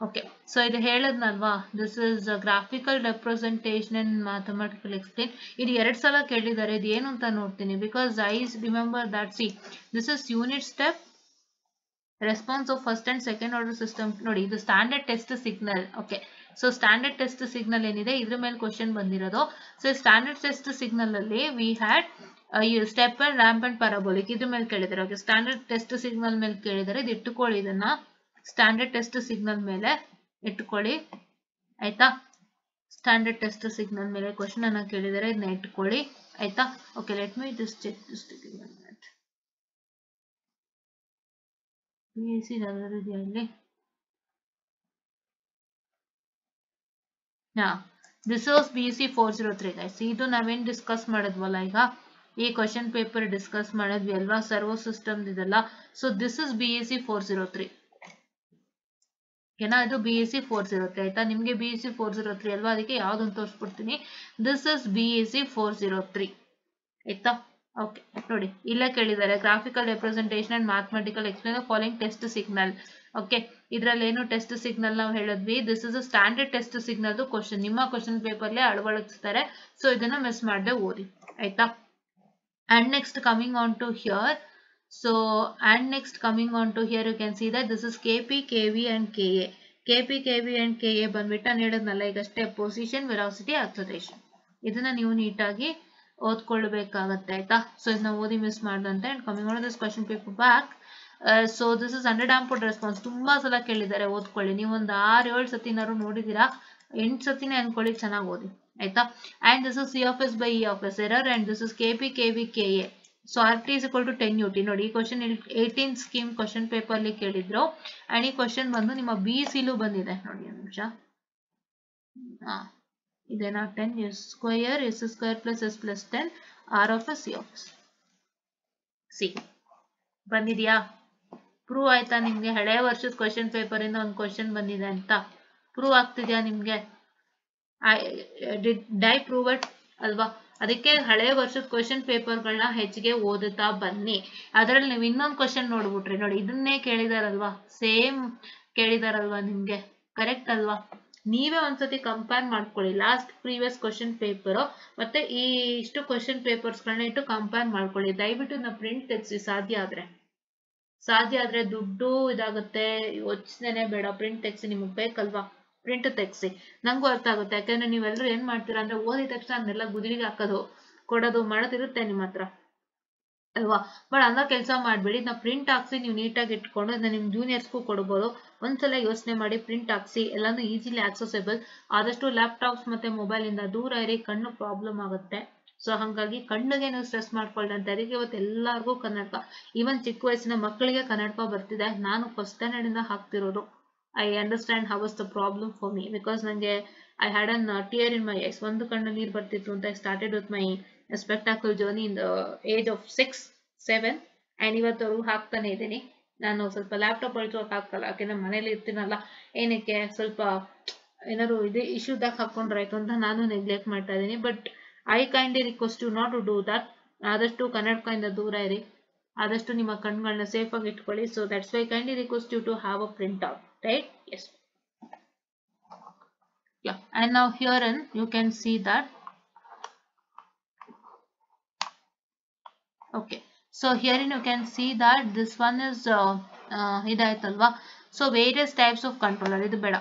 okay so ಇದು ಹೇಳದ್ನಲ್ವಾ this is a graphical representation and mathematical explain ಇದು ಎರಡು ಸಲ ಕೇಳಿದ್ದಾರೆ ಇದು ಏನು ಅಂತ ನೋಡ್ತೀನಿ because I remember that see this is unit step response of first and second order system ನೋಡಿ ಇದು standard test signal okay so standard test signal ಏನಿದೆ ಇದ್ರ ಮೇಲೆ ಕ್ವೆಶ್ಚನ್ ಬಂದಿರೋದು ಸೊ ಸ್ಟ್ಯಾಂಡರ್ಡ್ ಟೆಸ್ಟ್ ಸಿಗ್ನಲ್ ಅಲ್ಲಿ we had step and ramp and parabolic ಇದ್ರ ಮೇಲೆ ಕೇಳಿದ್ದಾರೆ ಓಕೆ ಸ್ಟ್ಯಾಂಡರ್ಡ್ ಟೆಸ್ಟ್ ಸಿಗ್ನಲ್ ಮೇಲೆ ಕೇಳಿದ್ದಾರೆ ಇದು ಇಟ್ಟುಕೊಳ್ಳಿ ಇದನ್ನ ಸ್ಟ್ಯಾಂಡರ್ಡ್ ಟೆಸ್ಟ್ ಸಿಗ್ನಲ್ ಮೇಲೆ ಇಟ್ಕೊಳ್ಳಿ ಆಯ್ತಾ ಸ್ಟ್ಯಾಂಡರ್ಡ್ ಟೆಸ್ಟ್ ಸಿಗ್ನಲ್ ಮೇಲೆ ಕ್ವೆಶ್ಚನ್ ಅನ್ನ ಕೇಳಿದರೆ ಇದನ್ನ ಇಟ್ಕೊಳ್ಳಿ ಆಯ್ತಾ okay let me just check this PAC ಇದೆಯಾ ಇಲ್ಲಿ ದಿಸ್ ವಾಸ್ BSc 403 ಗೈಸ್ ಇದು ನಾವೇನ್ ಡಿಸ್ಕಸ್ ಮಾಡಿದ್ವಲ್ಲ ಈಗ ಈ ಕ್ವೆಶ್ಚನ್ ಪೇಪರ್ ಡಿಸ್ಕಸ್ ಮಾಡಿದ್ವಿ ಅಲ್ವಾ ಸರ್ವೋ ಸಿಸ್ಟಮ್ ಇದೆಲ್ಲ ಸೊ ದಿಸ್ ಇಸ್ BSc 403 ಏನ ಇದು BSc 403 ಆಯ್ತಾ ನಿಮ್ಗೆ BSc 403 ಅಲ್ವಾ ಅದಕ್ಕೆ ಯಾವ್ದೊಂದು ತೋರಿಸ್ಬಿಡ್ತೀನಿ ದಿಸ್ ಇಸ್ BSc 403 ಆಯ್ತಾ ಓಕೆ ನೋಡಿ ಇಲ್ಲೇ ಕೇಳಿದ್ದಾರೆ graphical representation and mathematical explain the following test signal okay ಇದ್ರಲ್ಲಿ ಏನು ಟೆಸ್ಟ್ ಸಿಗ್ನಲ್ ನಾವು ಹೇಳಿದ್ವಿ this is a standard test signal question ನಿಮ್ಮ ಕ್ವಶನ್ ಪೇಪರ್ಲೆ ಅಳವಡಿಸ್ತಾರೆ ಸೊ ಇದನ್ನ ಮಿಸ್ ಮಾಡದೆ ಓದಿ ಆಯ್ತಾ and next coming on to here so and next coming on to here you can see that this is kp kv and ka kp kv and ka ಬಂದ್ಬಿಟ್ಟು ನಾನು ಹೇಳಿದ್ನಲ್ಲ ಈಗ step position velocity acceleration ಇದನ್ನ ನೀವು ನೀಟಾಗಿ ಓದ್ಕೊಳ್ಳಬೇಕಾಗುತ್ತೆ ಆಯ್ತಾ so ಇದನ್ನ ಓದಿ miss ಮಾಡ್ದಂತೆ and coming on to this question paper back so this is under damped response ತುಂಬಾ ಸಲ ಕೇಳಿದ್ದಾರೆ ಓದ್ಕೊಳ್ಳಿ ನೀವು ಒಂದು 6-7 ಸತಿನಾರು ನೋಡಿದೀರಾ 8 ಸತಿನೇ ಅನ್ಕೊಳ್ಳಿ ಚೆನ್ನಾಗಿ ಓದಿ ಆಯ್ತಾ and this is C of S by E of S error and this is kp kv ka so RT is equal to 10 UT ನೋಡಿ ಈ ಕ್ವೆಶ್ಚನ್ 18 ಸ್ಕೀಮ್ ಕ್ವೆಶ್ಚನ್ ಪೇಪರ್ ಅಲ್ಲಿ ಕೇಳಿದ್ರು and ಈ ಕ್ವೆಶ್ಚನ್ ಬಂದು ನಿಮ್ಮ BC ಲೂ ಬಂದಿದೆ ನೋಡಿ ಒಂದು ನಿಮಿಷ ಇದೇನಾ 10 s square plus s plus 10 R of S C of S C ಬಂದಿದ್ಯಾ ಪ್ರೂವ್ ಆಯ್ತಾ ನಿಮ್ಗೆ ಹಳೆಯ ವರ್ಷದ ಕ್ವೆಶ್ಚನ್ ಪೇಪರ್ ಇಂದ ಒಂದು ಕ್ವೆಶ್ಚನ್ ಬಂದಿದೆ ಅಂತ ಪ್ರೂವ್ ಆಗ್ತಿದ್ಯಾ ನಿಮ್ಗೆ ಡಿಡ್ ಐ ಪ್ರೂವ್ ಇಟ್ ಅಲ್ವಾ ಅದಕ್ಕೆ ಹಳೆಯ ವರ್ಷದ ಕ್ವೆಶ್ಚನ್ ಪೇಪರ್ಗಳನ್ನ ಹೆಚ್ಚಿಗೆ ಓದುತ್ತಾ ಬನ್ನಿ ಅದರಲ್ಲಿ ನೀವು ಇನ್ನೊಂದು ಕ್ವೆಶ್ಚನ್ ನೋಡ್ಬಿಟ್ರಿ ನೋಡಿ ಇದನ್ನೇ ಕೇಳಿದಾರಲ್ವಾ ಸೇಮ್ ಕೇಳಿದಾರಲ್ವಾ ನಿಮ್ಗೆ ಕರೆಕ್ಟ್ ಅಲ್ವಾ ನೀವೇ ಒಂದ್ಸತಿ ಕಂಪೇರ್ ಮಾಡ್ಕೊಳ್ಳಿ ಲಾಸ್ಟ್ ಪ್ರೀವಿಯಸ್ ಕ್ವೆಶ್ಚನ್ ಪೇಪರ್ ಮತ್ತೆ ಈ ಇಷ್ಟು ಕ್ವೆಶ್ಚನ್ ಪೇಪರ್ಸ್ ಗಳನ್ನ ಇಟ್ಟು ಕಂಪೇರ್ ಮಾಡ್ಕೊಳ್ಳಿ ದಯವಿಟ್ಟು ನಾ ಪ್ರಿಂಟ್ ತೆಗ್ಸಿ ಸಾಧ್ಯ ಆದ್ರೆ ದುಡ್ಡು ಇದಾಗುತ್ತೆ ಯೋಚನೆ ಬೇಡ ಪ್ರಿಂಟ್ ತೆಗ್ಸಿ ನಿಮಗೆ ಬೇಕಲ್ವಾ ಪ್ರಿಂಟ್ ತೆಗ್ಸಿ ನಂಗೂ ಅರ್ಥ ಆಗುತ್ತೆ ಯಾಕಂದ್ರೆ ನೀವೆಲ್ಲರೂ ಏನ್ ಮಾಡ್ತೀರಾ ಅಂದ್ರೆ ಓದಿದ ತಕ್ಷಣ ಅದನ್ನೆಲ್ಲ ಗುದಿಲಿಗೆ ಹಾಕೋದು ಕೊಡೋದು ಮಾಡೋದಿರುತ್ತೆ ನಿಮ್ಮ ಹತ್ರ ಅಲ್ವಾ ಬಟ್ ಅಂತ ಕೆಲಸ ಮಾಡ್ಬೇಡಿ ನಾ ಪ್ರಿಂಟ್ ಹಾಕ್ಸಿ ನೀವು ನೀಟಾಗಿ ಇಟ್ಕೊಂಡು ಅದನ್ನ ನಿಮ್ ಜೂನಿಯರ್ಸ್ಗೂ ಕೊಡ್ಬೋದು ಒಂದ್ಸಲ ಯೋಚನೆ ಮಾಡಿ ಪ್ರಿಂಟ್ ಹಾಕ್ಸಿ ಎಲ್ಲಾನು ಈಸಿಲಿ ಆಕ್ಸೆಸಬಲ್ ಆದಷ್ಟು ಲ್ಯಾಪ್ಟಾಪ್ಸ್ ಮತ್ತೆ ಮೊಬೈಲ್ ಇಂದ ದೂರ ಇರಿ ಕಣ್ಣು ಪ್ರಾಬ್ಲಮ್ ಆಗುತ್ತೆ ಸೊ ಹಾಗಾಗಿ ಕಣ್ಣಿಗೆ ನೀವು ಸ್ಟ್ರೆಸ್ ಮಾಡ್ಕೊಳ್ಳಿ ಅಂತ ಅದಕ್ಕೆ ಇವತ್ತು ಎಲ್ಲರಿಗೂ ಕನ್ನಡಕ ಈವನ್ ಚಿಕ್ಕ ವಯಸ್ಸಿನ ಮಕ್ಕಳಿಗೆ ಕನ್ನಡಕ ಬರ್ತಿದೆ ನಾನು ಫಸ್ಟ್ ಸ್ಟ್ಯಾಂಡರ್ಡ್ ಇಂದ ಹಾಕ್ತಿರೋದು I understand how was the problem for me because nange I had an tear in my eyes. ಒಂದು ಕಣ್ಣಲ್ಲಿ ನೀರು ಬರ್ತಿತ್ತು ಅಂತ I started with my spectacle journey in the age of 6-7 and ಇವತ್ತವರೆಗೂ ಹಾಕ್ತಾನೆ ಇದ್ದೀನಿ. ನಾನು ಸ್ವಲ್ಪ ಲ್ಯಾಪ್ಟಾಪ್ ಅಳಿಸೋಕೆ ಹಾಕಲ್ಲ ಯಾಕೆಂದ್ರೆ ಮನೇಲಿ ಇರ್ತೀನಲ್ಲ, ಏನಕ್ಕೆ ಸ್ವಲ್ಪ ಏನಾದ್ರು ಇದೆ ಇಶ್ಯೂದಾಗ ಹಾಕೊಂಡ್ರಾಯ್ತು ಅಂತ ನಾನು ನೆಗ್ಲೆಕ್ಟ್ ಮಾಡ್ತಾ ಇದ್ದೀನಿ. But I kindly request you not to do that. ಆದಷ್ಟು ಕನ್ನಡಕದಿಂದ ದೂರ ಇರಿ, ಆದಷ್ಟು ನಿಮ್ಮ ಕಣ್ಗಳನ್ನ ಸೇಫ್ ಆಗಿ ಇಟ್ಕೊಳ್ಳಿ. So that's why kindly request you to have a print out, right? Yes. Yeah, and now herein you can see that. Okay, so herein you can see that this one is idaitalva. So various types of controller. Idu beda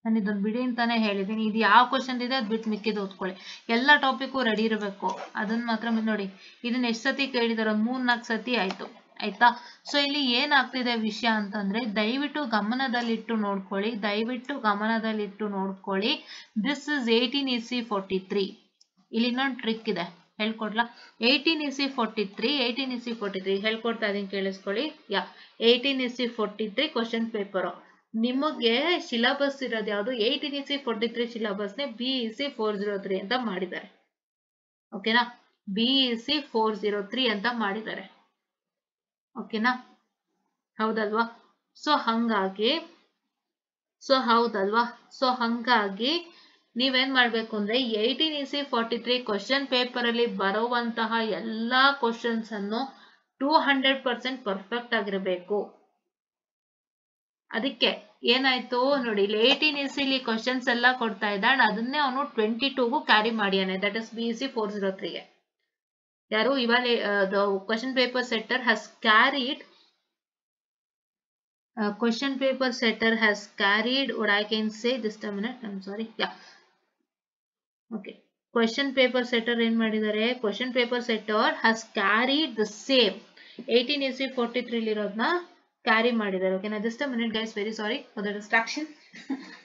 ನಾನು ಇದೊಂದು ಬಿಡಿ ಅಂತಾನೆ ಹೇಳಿದ್ದೀನಿ. ಇದು ಯಾವ question ಇದೆ ಅದು ಬಿಟ್ಟು ಮಿಕ್ಕಿದ್ದು ಓದ್ಕೊಳ್ಳಿ. ಎಲ್ಲ ಟಾಪಿಕ್ಕು ರೆಡಿ ಇರಬೇಕು, ಅದನ್ನ ಮಾತ್ರ ನೋಡಿ. ಇದನ್ನ ಎಷ್ಟು ಸತಿ ಕೇಳಿದಾರೋ 3-4 ಸತಿ ಆಯ್ತು, ಆಯ್ತಾ? ಸೊ ಇಲ್ಲಿ ಏನಾಗ್ತಿದೆ ವಿಷಯ ಅಂತಂದ್ರೆ ದಯವಿಟ್ಟು ಗಮನದಲ್ಲಿಟ್ಟು ನೋಡ್ಕೊಳ್ಳಿ, ದಿಸ್ ಇಸ್ 18:43. ಇಲ್ಲಿ ಇನ್ನೊಂದು ಟ್ರಿಕ್ ಇದೆ, ಹೇಳ್ಕೊಡ್ಲಾ? 18:43 ಹೇಳ್ಕೊಡ್ತಾ ಇದೀನಿ, ಕೇಳಿಸ್ಕೊಳ್ಳಿ. 18:43 ಕ್ವಶನ್ ಪೇಪರ್. ನಿಮಗೆ ಸಿಲೆಬಸ್ ಇರೋದು ಯಾವುದು? 18:43 ಸಿಲೆಬಸ್ನೇ BEC 403 ಅಂತ ಮಾಡಿದ್ದಾರೆ. ಓಕೆನಾ? BEC 403 ಅಂತ ಮಾಡಿದ್ದಾರೆ. ಓಕೆನಾ? ಹೌದಲ್ವಾ? ಸೊ ಹಂಗಾಗಿ ನೀವೇನ್ ಮಾಡ್ಬೇಕು ಅಂದ್ರೆ 18:43 ಕ್ವಶನ್ ಪೇಪರ್ ಅಲ್ಲಿ ಬರುವಂತಹ ಎಲ್ಲಾ ಕ್ವಶನ್ಸ್ ಅನ್ನು 200% ಪರ್ಫೆಕ್ಟ್ ಆಗಿರಬೇಕು. ಅದಕ್ಕೆ ಏನಾಯ್ತು ನೋಡಿ, 18 ಕ್ವಶನ್ಸ್ ಎಲ್ಲ ಕೊಡ್ತಾ ಇದ್ದಾನೆ, ಅದನ್ನೇ ಅವನು 22ಗೂ ಕ್ಯಾರಿ ಮಾಡಿಯಾನೆ. ದಟ್ ಇಸ್ BEC 403ಗೆ. ಯಾರು ಇವಾಗ question paper setter has carried what I can say, just a minute, I'm sorry. Yeah, okay, question paper setter ಏನ್ ಮಾಡಿದ್ದಾರೆ? Question paper setter has carried the same 18:43 ಇರೋದನ್ನ ಕ್ಯಾರಿ ಮಾಡಿದ್ದಾರೆ. Okay ನಾ just a minute guys, very sorry for the distraction.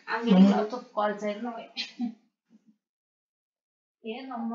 I'm getting lots of calls. I know it. ಏನಮ್ಮ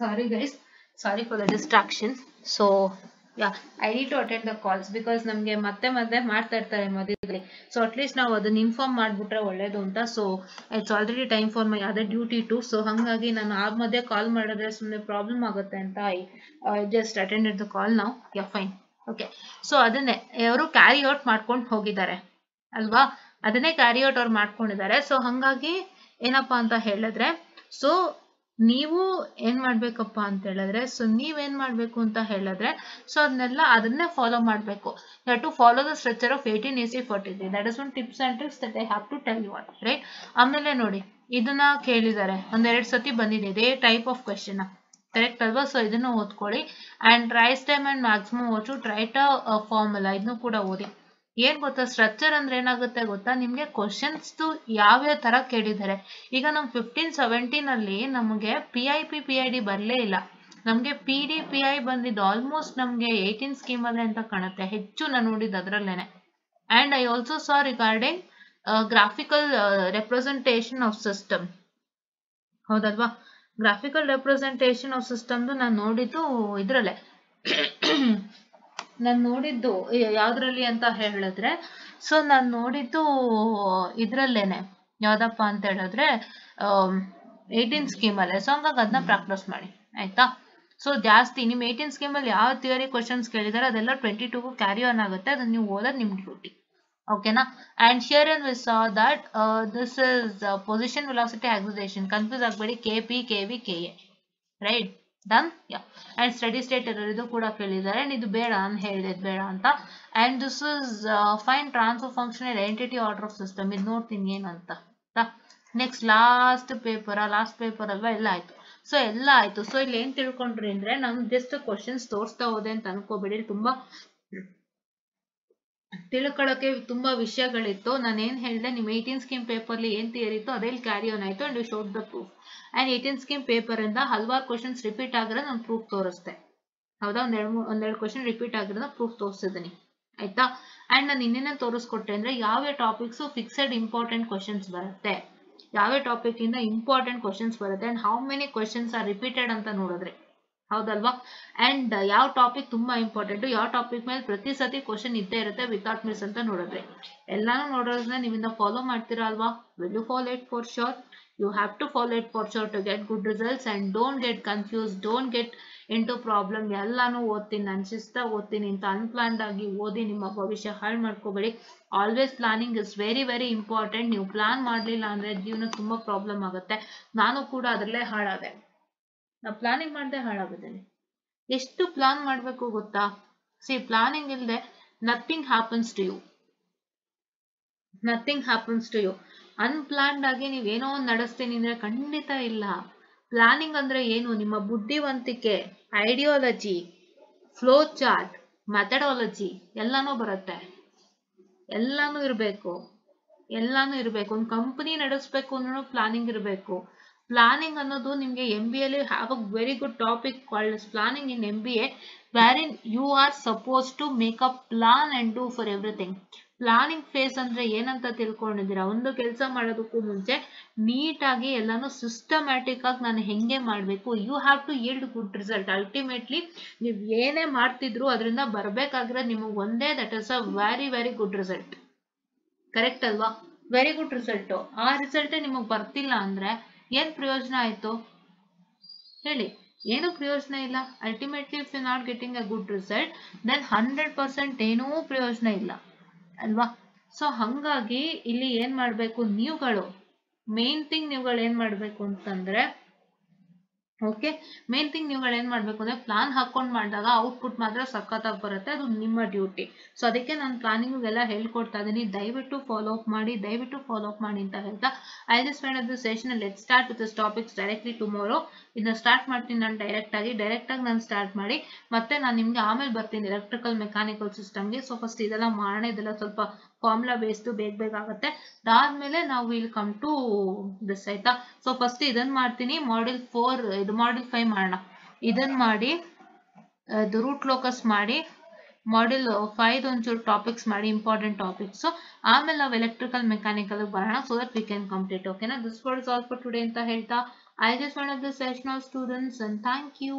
Sorry guys, sorry for the distraction. So yeah, I need to attend the calls because ನಮಗೆ ಮತ್ತೆ ಮಾಡ್ತಾ ಇರ್ತಾರೆ ಮಧ್ಯದಲ್ಲಿ. So at least ನಾವು ಅದನ್ನ inform ಮಾಡ್ಬಿಟ್ರೆ ಒಳ್ಳೇದು ಅಂತ. So it's already time for my other duty to. So ಹಾಗಾಗಿ ನಾನು ಆ ಮಧ್ಯೆ ಕಾಲ್ ಮಾಡಿದ್ರೆ ಸುಮ್ಮನೆ ಪ್ರಾಬ್ಲಮ್ ಆಗುತ್ತೆ ಅಂತ I just attended the call now. Yeah fine, okay. So ಅದನ್ನೇ ಅವರು ಕ್ಯಾರಿ ಔಟ್ ಮಾಡ್ಕೊಂಡು ಹೋಗಿದ್ದಾರೆ ಅಲ್ವಾ, ಅದನ್ನೇ ಕ್ಯಾರಿ ಔಟ್ ಅವ್ರು ಮಾಡ್ಕೊಂಡಿದ್ದಾರೆ. ಸೊ ಹಾಗಾಗಿ ಏನಪ್ಪಾ ಅಂತ ಹೇಳಿದ್ರೆ, ಸೊ ನೀವು ಏನ್ ಮಾಡ್ಬೇಕಪ್ಪ ಅಂತ ಹೇಳಿದ್ರೆ, ಸೊ ನೀವೇನ್ ಮಾಡ್ಬೇಕು ಅಂತ ಹೇಳಿದ್ರೆ, ಸೊ ಅದನ್ನೇ ಫಾಲೋ ಮಾಡ್ಬೇಕು. You have to follow the structure of 18:43. That is one tips and tricks that I have to tell you, right? ಆಮೇಲೆ ನೋಡಿ, ಇದನ್ನ ಕೇಳಿದ್ದಾರೆ, 1-2 ಸತಿ ಬಂದಿದೆ ಇದೇ ಟೈಪ್ ಆಫ್ ಕ್ವೆಶ್ಚನ್, ಕರೆಕ್ಟ್ ಅಲ್ವಾ? ಸೊ ಇದನ್ನು ಓದ್ಕೊಳ್ಳಿ. And rise time and maximum ಓಚು ಟ್ರೈಟ್ ಫಾರ್ಮುಲಾ, ಇದನ್ನು ಕೂಡ ಓದಿ. ಏನ್ ಗೊತ್ತಾ, ಸ್ಟ್ರಕ್ಚರ್ ಅಂದ್ರೆ ಏನಾಗುತ್ತೆ ಗೊತ್ತಾ, ನಿಮ್ಗೆ ಕ್ವಶನ್ಸ್ ಯಾವ್ಯಾವ ತರ ಕೇಳಿದ್ದಾರೆ. ಈಗ ನಮ್ 15-17 ಅಲ್ಲಿ ನಮಗೆ PID ಬರ್ಲೇ ಇಲ್ಲ, ನಮ್ಗೆ PI ಬಂದಿದ್ದು ಆಲ್ಮೋಸ್ಟ್ ನಮ್ಗೆ 18 ಸ್ಕೀಮ್ ಅಲ್ಲೇ ಅಂತ ಕಾಣುತ್ತೆ, ಹೆಚ್ಚು ನಾನು ನೋಡಿದ್ದು ಅದ್ರಲ್ಲೇನೆ. And I also saw regarding graphical representation of system, ಹೌದಲ್ವಾ? ಗ್ರಾಫಿಕಲ್ ರೆಪ್ರೆಸೆಂಟೇಷನ್ ಆಫ್ ಸಿಸ್ಟಮ್ ನಾನು ನೋಡಿದ್ದು ಇದ್ರಲ್ಲೇ, ನಾನು ನೋಡಿದ್ದು ಯಾವ್ದ್ರಲ್ಲಿ ಅಂತ ಹೇಳಿದ್ರೆ, ಸೊ ನಾನು ನೋಡಿದ್ದು ಇದ್ರಲ್ಲೇನೆ ಯಾವ್ದಪ್ಪ ಅಂತ ಹೇಳಿದ್ರೆ 18 ಸ್ಕೀಮಲ್ಲೇ. ಸೊ ಹಂಗಾಗಿ ಅದನ್ನ ಪ್ರಾಕ್ಟೀಸ್ ಮಾಡಿ ಆಯ್ತಾ. ಸೊ ಜಾಸ್ತಿ ನಿಮ್ಮ 18 ಸ್ಕೀಮಲ್ಲಿ ಯಾವ ಥಿಯರಿ ಕ್ವಶನ್ಸ್ ಕೇಳಿದಾರೆ ಅದೆಲ್ಲ 22ಗೂ ಕ್ಯಾರಿ ಆನ್ ಆಗುತ್ತೆ. ಅದನ್ನ ನೀವು ಓದೋದು ನಿಮ್ಮ ಡ್ಯೂಟಿ. ಓಕೆನಾ. And here and we saw that this is position velocity acceleration. Confuse ಆಗಬೇಡಿ, KP KV KA, right. Done. Yeah. And steady state error ಇದು ಕೂಡ ಕೇಳಿದ್ದಾರೆ. ಇದು ಬೇಡ ನಾನು ಹೇಳಿದೆ ಬೇಡ ಅಂತ. And this is fine transfer function identity order of system. ಇದು ನೋಡ್ತೀನಿ ಏನಂತ. ನೆಕ್ಸ್ಟ್ ಲಾಸ್ಟ್ ಪೇಪರ್ ಅಲ್ವಾ, ಎಲ್ಲ ಆಯ್ತು. ಸೊ ಎಲ್ಲ ಆಯ್ತು. ಸೊ ಇಲ್ಲಿ ಏನ್ ತಿಳ್ಕೊಂಡ್ರಿ ಅಂದ್ರೆ ನಾನು ಜಸ್ಟ್ ಕ್ವಶನ್ಸ್ ತೋರಿಸ್ತಾ ಹೋದೆ ಅಂತ ಅನ್ಕೋಬೇಡಿ. ತುಂಬಾ ತಿಳ್ಕೊಳ್ಳೋಕೆ ತುಂಬಾ ವಿಷಯಗಳಿತ್ತು. ನಾನು ಏನ್ ಹೇಳಿದೆ, ನಿಮ್ 18 ಸ್ಕೀಮ್ ಪೇಪರ್ಲಿ ಏನ್ ಥಿಯರಿ ಇತ್ತು ಅದೇ ಕ್ಯಾರಿ ಆನ್ ಆಯ್ತು. And you showed the proof. And 18 scheme paper ಇಂದ ಹಲವಾರು ಕ್ವಶನ್ಸ್ ರಿಪೀಟ್ ಆಗಿರೋ ನಾನು ಪ್ರೂಫ್ ತೋರಿಸ್ತೆ. ಹೌದಾ, ಒಂದೆರಡು ಕ್ವಶನ್ ರಿಪೀಟ್ ಆಗಿರೋದ ಪ್ರೂಫ್ ತೋರಿಸಿದ್ದೀನಿ ಆಯ್ತಾ. ಅಂಡ್ ನಾನು ಇನ್ನೇನೇ ತೋರಿಸ್ಕೊಟ್ಟೆ ಅಂದ್ರೆ ಯಾವ ಟಾಪಿಕ್ಸ್ ಫಿಕ್ಸೆಡ್ ಇಂಪಾರ್ಟೆಂಟ್ ಕ್ವಶನ್ಸ್ ಬರುತ್ತೆ, ಯಾವ ಟಾಪಿಕ್ ಇಂದ ಇಂಪಾರ್ಟೆಂಟ್ ಕ್ವಶನ್ಸ್ ಬರುತ್ತೆ, and how many questions are repeated ಅಂತ ನೋಡಿದ್ರೆ. ಹೌದಲ್ವಾ. ಅಂಡ್ ಯಾವ ಟಾಪಿಕ್ ತುಂಬಾ ಇಂಪಾರ್ಟೆಂಟ್, ಯಾವ ಟಾಪಿಕ್ ಮೇಲೆ ಪ್ರತಿ ಸತಿ ಕ್ವಶನ್ ಇದ್ದೇ ಇರುತ್ತೆ ವಿತೌಟ್ ಮಿಸ್ ಅಂತ ನೋಡಿದ್ರೆ. ಎಲ್ಲಾನು ನೋಡೋದನ್ನ ನೀವಿಂದ ಫಾಲೋ ಮಾಡ್ತೀರಾ ಅಲ್ವಾ. Will you follow it for sure? You have to follow it for sure to get good results. And don't get confused, don't get into problem. ಎಲ್ಲಾನು ಓದ್ತೀನಿ ನಾನು ಶಿಸ್ತಾಗಿ ಓದ್ತೀನಿ ಅಂತ ಅನ್ಪ್ಲಾನ್ಡ್ ಆಗಿ ಓದಿ ನಿಮ್ಮ ಭವಿಷ್ಯ ಹಾಳು ಮಾಡ್ಕೋಬೇಡಿ. Always planning is very very important. ನೀವು ಪ್ಲಾನ್ ಮಾಡಲಿಲ್ಲ ಅಂದ್ರೆ ಜೀವನ ತುಂಬಾ ಪ್ರಾಬ್ಲಮ್ ಆಗುತ್ತೆ. ನಾನು ಕೂಡ ಅದರಲ್ಲೇ ಹಾಳಾದೆ. ನಾ ಪ್ಲಾನಿಂಗ್ ಮಾಡದೆ ಹಾಳಾಗಿದ್ದೇನೆ. ಎಷ್ಟು ಪ್ಲಾನ್ ಮಾಡಬೇಕು ಗೊತ್ತಾ. ಸಿ, ಪ್ಲಾನಿಂಗ್ ಇಲ್ಲದೆ nothing happens to you. Nothing happens to you. Unplanned ಆಗಿ ನೀವೇನೋ ಒಂದು ನಡೆಸ್ತೀನಿ ಅಂದ್ರೆ ಖಂಡಿತ ಇಲ್ಲ. ಪ್ಲಾನಿಂಗ್ ಅಂದ್ರೆ ಏನು, ನಿಮ್ಮ ಬುದ್ಧಿವಂತಿಕೆ, ಐಡಿಯಾಲಜಿ, ಫ್ಲೋ ಚಾರ್ಟ್, ಮೆಥಡಾಲಜಿ ಎಲ್ಲಾನು ಬರುತ್ತೆ. ಎಲ್ಲಾನು ಇರಬೇಕು. ಒಂದು ಕಂಪನಿ ನಡೆಸಬೇಕು ಅಂದ್ರೆ ಪ್ಲಾನಿಂಗ್ ಇರಬೇಕು. ಪ್ಲಾನಿಂಗ್ ಅನ್ನೋದು ನಿಮಗೆ MBA ಅಲ್ಲಿ have a very good topic called planning in MBA, wherein you are supposed to make a plan and do for everything. Planning phase ಅಂದ್ರೆ ಏನಂತ ತಿಳ್ಕೊಂಡಿದ್ದೀರಾ, ಒಂದು ಕೆಲಸ ಮಾಡೋದಕ್ಕೂ ಮುಂಚೆ ನೀಟಾಗಿ ಎಲ್ಲಾನು ಸಿಸ್ಟಮ್ಯಾಟಿಕ್ ಆಗಿ ನಾನು ಹೆಂಗೆ ಮಾಡಬೇಕು. You have to yield good result. Ultimately ನೀವು ಏನೇ ಮಾಡ್ತಿದ್ರು ಅದರಿಂದ ಬರ್ಬೇಕಾಗಿರೋದು ನಿಮಗೆ ಒಂದೇ, that is a very very good result. Correct ಅಲ್ವಾ. Very good result. ಆ ರಿಸಲ್ಟೇ ನಿಮಗೆ ಬರ್ತಿಲ್ಲ ಅಂದ್ರೆ ಏನ್ ಪ್ರಯೋಜನ ಆಯ್ತು ಹೇಳಿ. ಏನು ಪ್ರಯೋಜನ ಇಲ್ಲ. Ultimately if you not getting a good result then 100% ಏನೂ ಪ್ರಯೋಜನ ಇಲ್ಲ ಅಲ್ವಾ. ಸೊ ಹಂಗಾಗಿ ಇಲ್ಲಿ ಏನ್ ಮಾಡ್ಬೇಕು ನೀವುಗಳು, ಮೇನ್ ಥಿಂಗ್ ನೀವುಗಳು ಏನ್ ಮಾಡ್ಬೇಕು ಅಂತಂದ್ರೆ, ಓಕೆ, ಮೇನ್ ಥಿಂಗ್ ನೀವುಗಳು ಏನ್ ಮಾಡ್ಬೇಕು ಅಂದ್ರೆ ಪ್ಲಾನ್ ಹಾಕೊಂಡು ಮಾಡಿದಾಗ ಔಟ್ಪುಟ್ ಮಾತ್ರ ಸಖತ್ತಾಗಿ ಬರುತ್ತೆ. ಅದು ನಿಮ್ಮ ಡ್ಯೂಟಿ. ಸೊ ಅದಕ್ಕೆ ನಾನು ಪ್ಲಾನಿಂಗ್ ಎಲ್ಲ ಹೇಳ್ಕೊಡ್ತಾ ಇದೀನಿ. ದಯವಿಟ್ಟು ಫಾಲೋ ಅಪ್ ಮಾಡಿ ಅಂತ ಹೇಳ್ತಾ I just find the session. Let start with this topics directly tomorrow. ಇದನ್ನ ಸ್ಟಾರ್ಟ್ ಮಾಡ್ತೀನಿ ನಾನು ಡೈರೆಕ್ಟ್ ಆಗಿ ನಾನು ಸ್ಟಾರ್ಟ್ ಮಾಡಿ ಮತ್ತೆ ನಾನು ನಿಮ್ಗೆ ಆಮೇಲೆ ಬರ್ತೀನಿ ಎಲೆಕ್ಟ್ರಿಕಲ್ ಮೆಕ್ಯಾನಿಕಲ್ ಸಿಸ್ಟಮ್ಗೆ. ಸೊ ಫಸ್ಟ್ ಇದೆಲ್ಲ ಮಾಡೋಣ. ಇದೆಲ್ಲ ಸ್ವಲ್ಪ ಫಾರ್ಮುಲಾ ಬೇಸ್ಡ್ ಬೇಗ ಆಗುತ್ತೆ. ಅದಾದ್ಮೇಲೆ ನಾವು ವಿಲ್ ಕಮ್ ಟು ದಿಸ್ ಆಯ್ತಾ. ಸೊ ಫಸ್ಟ್ ಇದನ್ನ ಮಾಡ್ತೀನಿ. ಮಾಡ್ಯೂಲ್ 4 ಇದು ಮಾಡ್ಯೂಲ್ 5 ಮಾಡೋಣ. ಇದನ್ನ ಮಾಡಿ ರೂಟ್ ಲೋಕಸ್ ಮಾಡಿ ಮಾಡ್ಯೂಲ್ 5 ಒಂಚೂರು ಟಾಪಿಕ್ಸ್ ಮಾಡಿ, ಇಂಪಾರ್ಟೆಂಟ್ ಟಾಪಿಕ್ಸ್. ಆಮೇಲೆ ನಾವು ಎಲೆಕ್ಟ್ರಿಕಲ್ ಮೆಕ್ಯಾನಿಕಲ್ ಬರೋಣ. So that we can complete. ಓಕೆನಾ. This was all for today ಅಂತ ಹೇಳ್ತಾ I just want the session of students and thank you.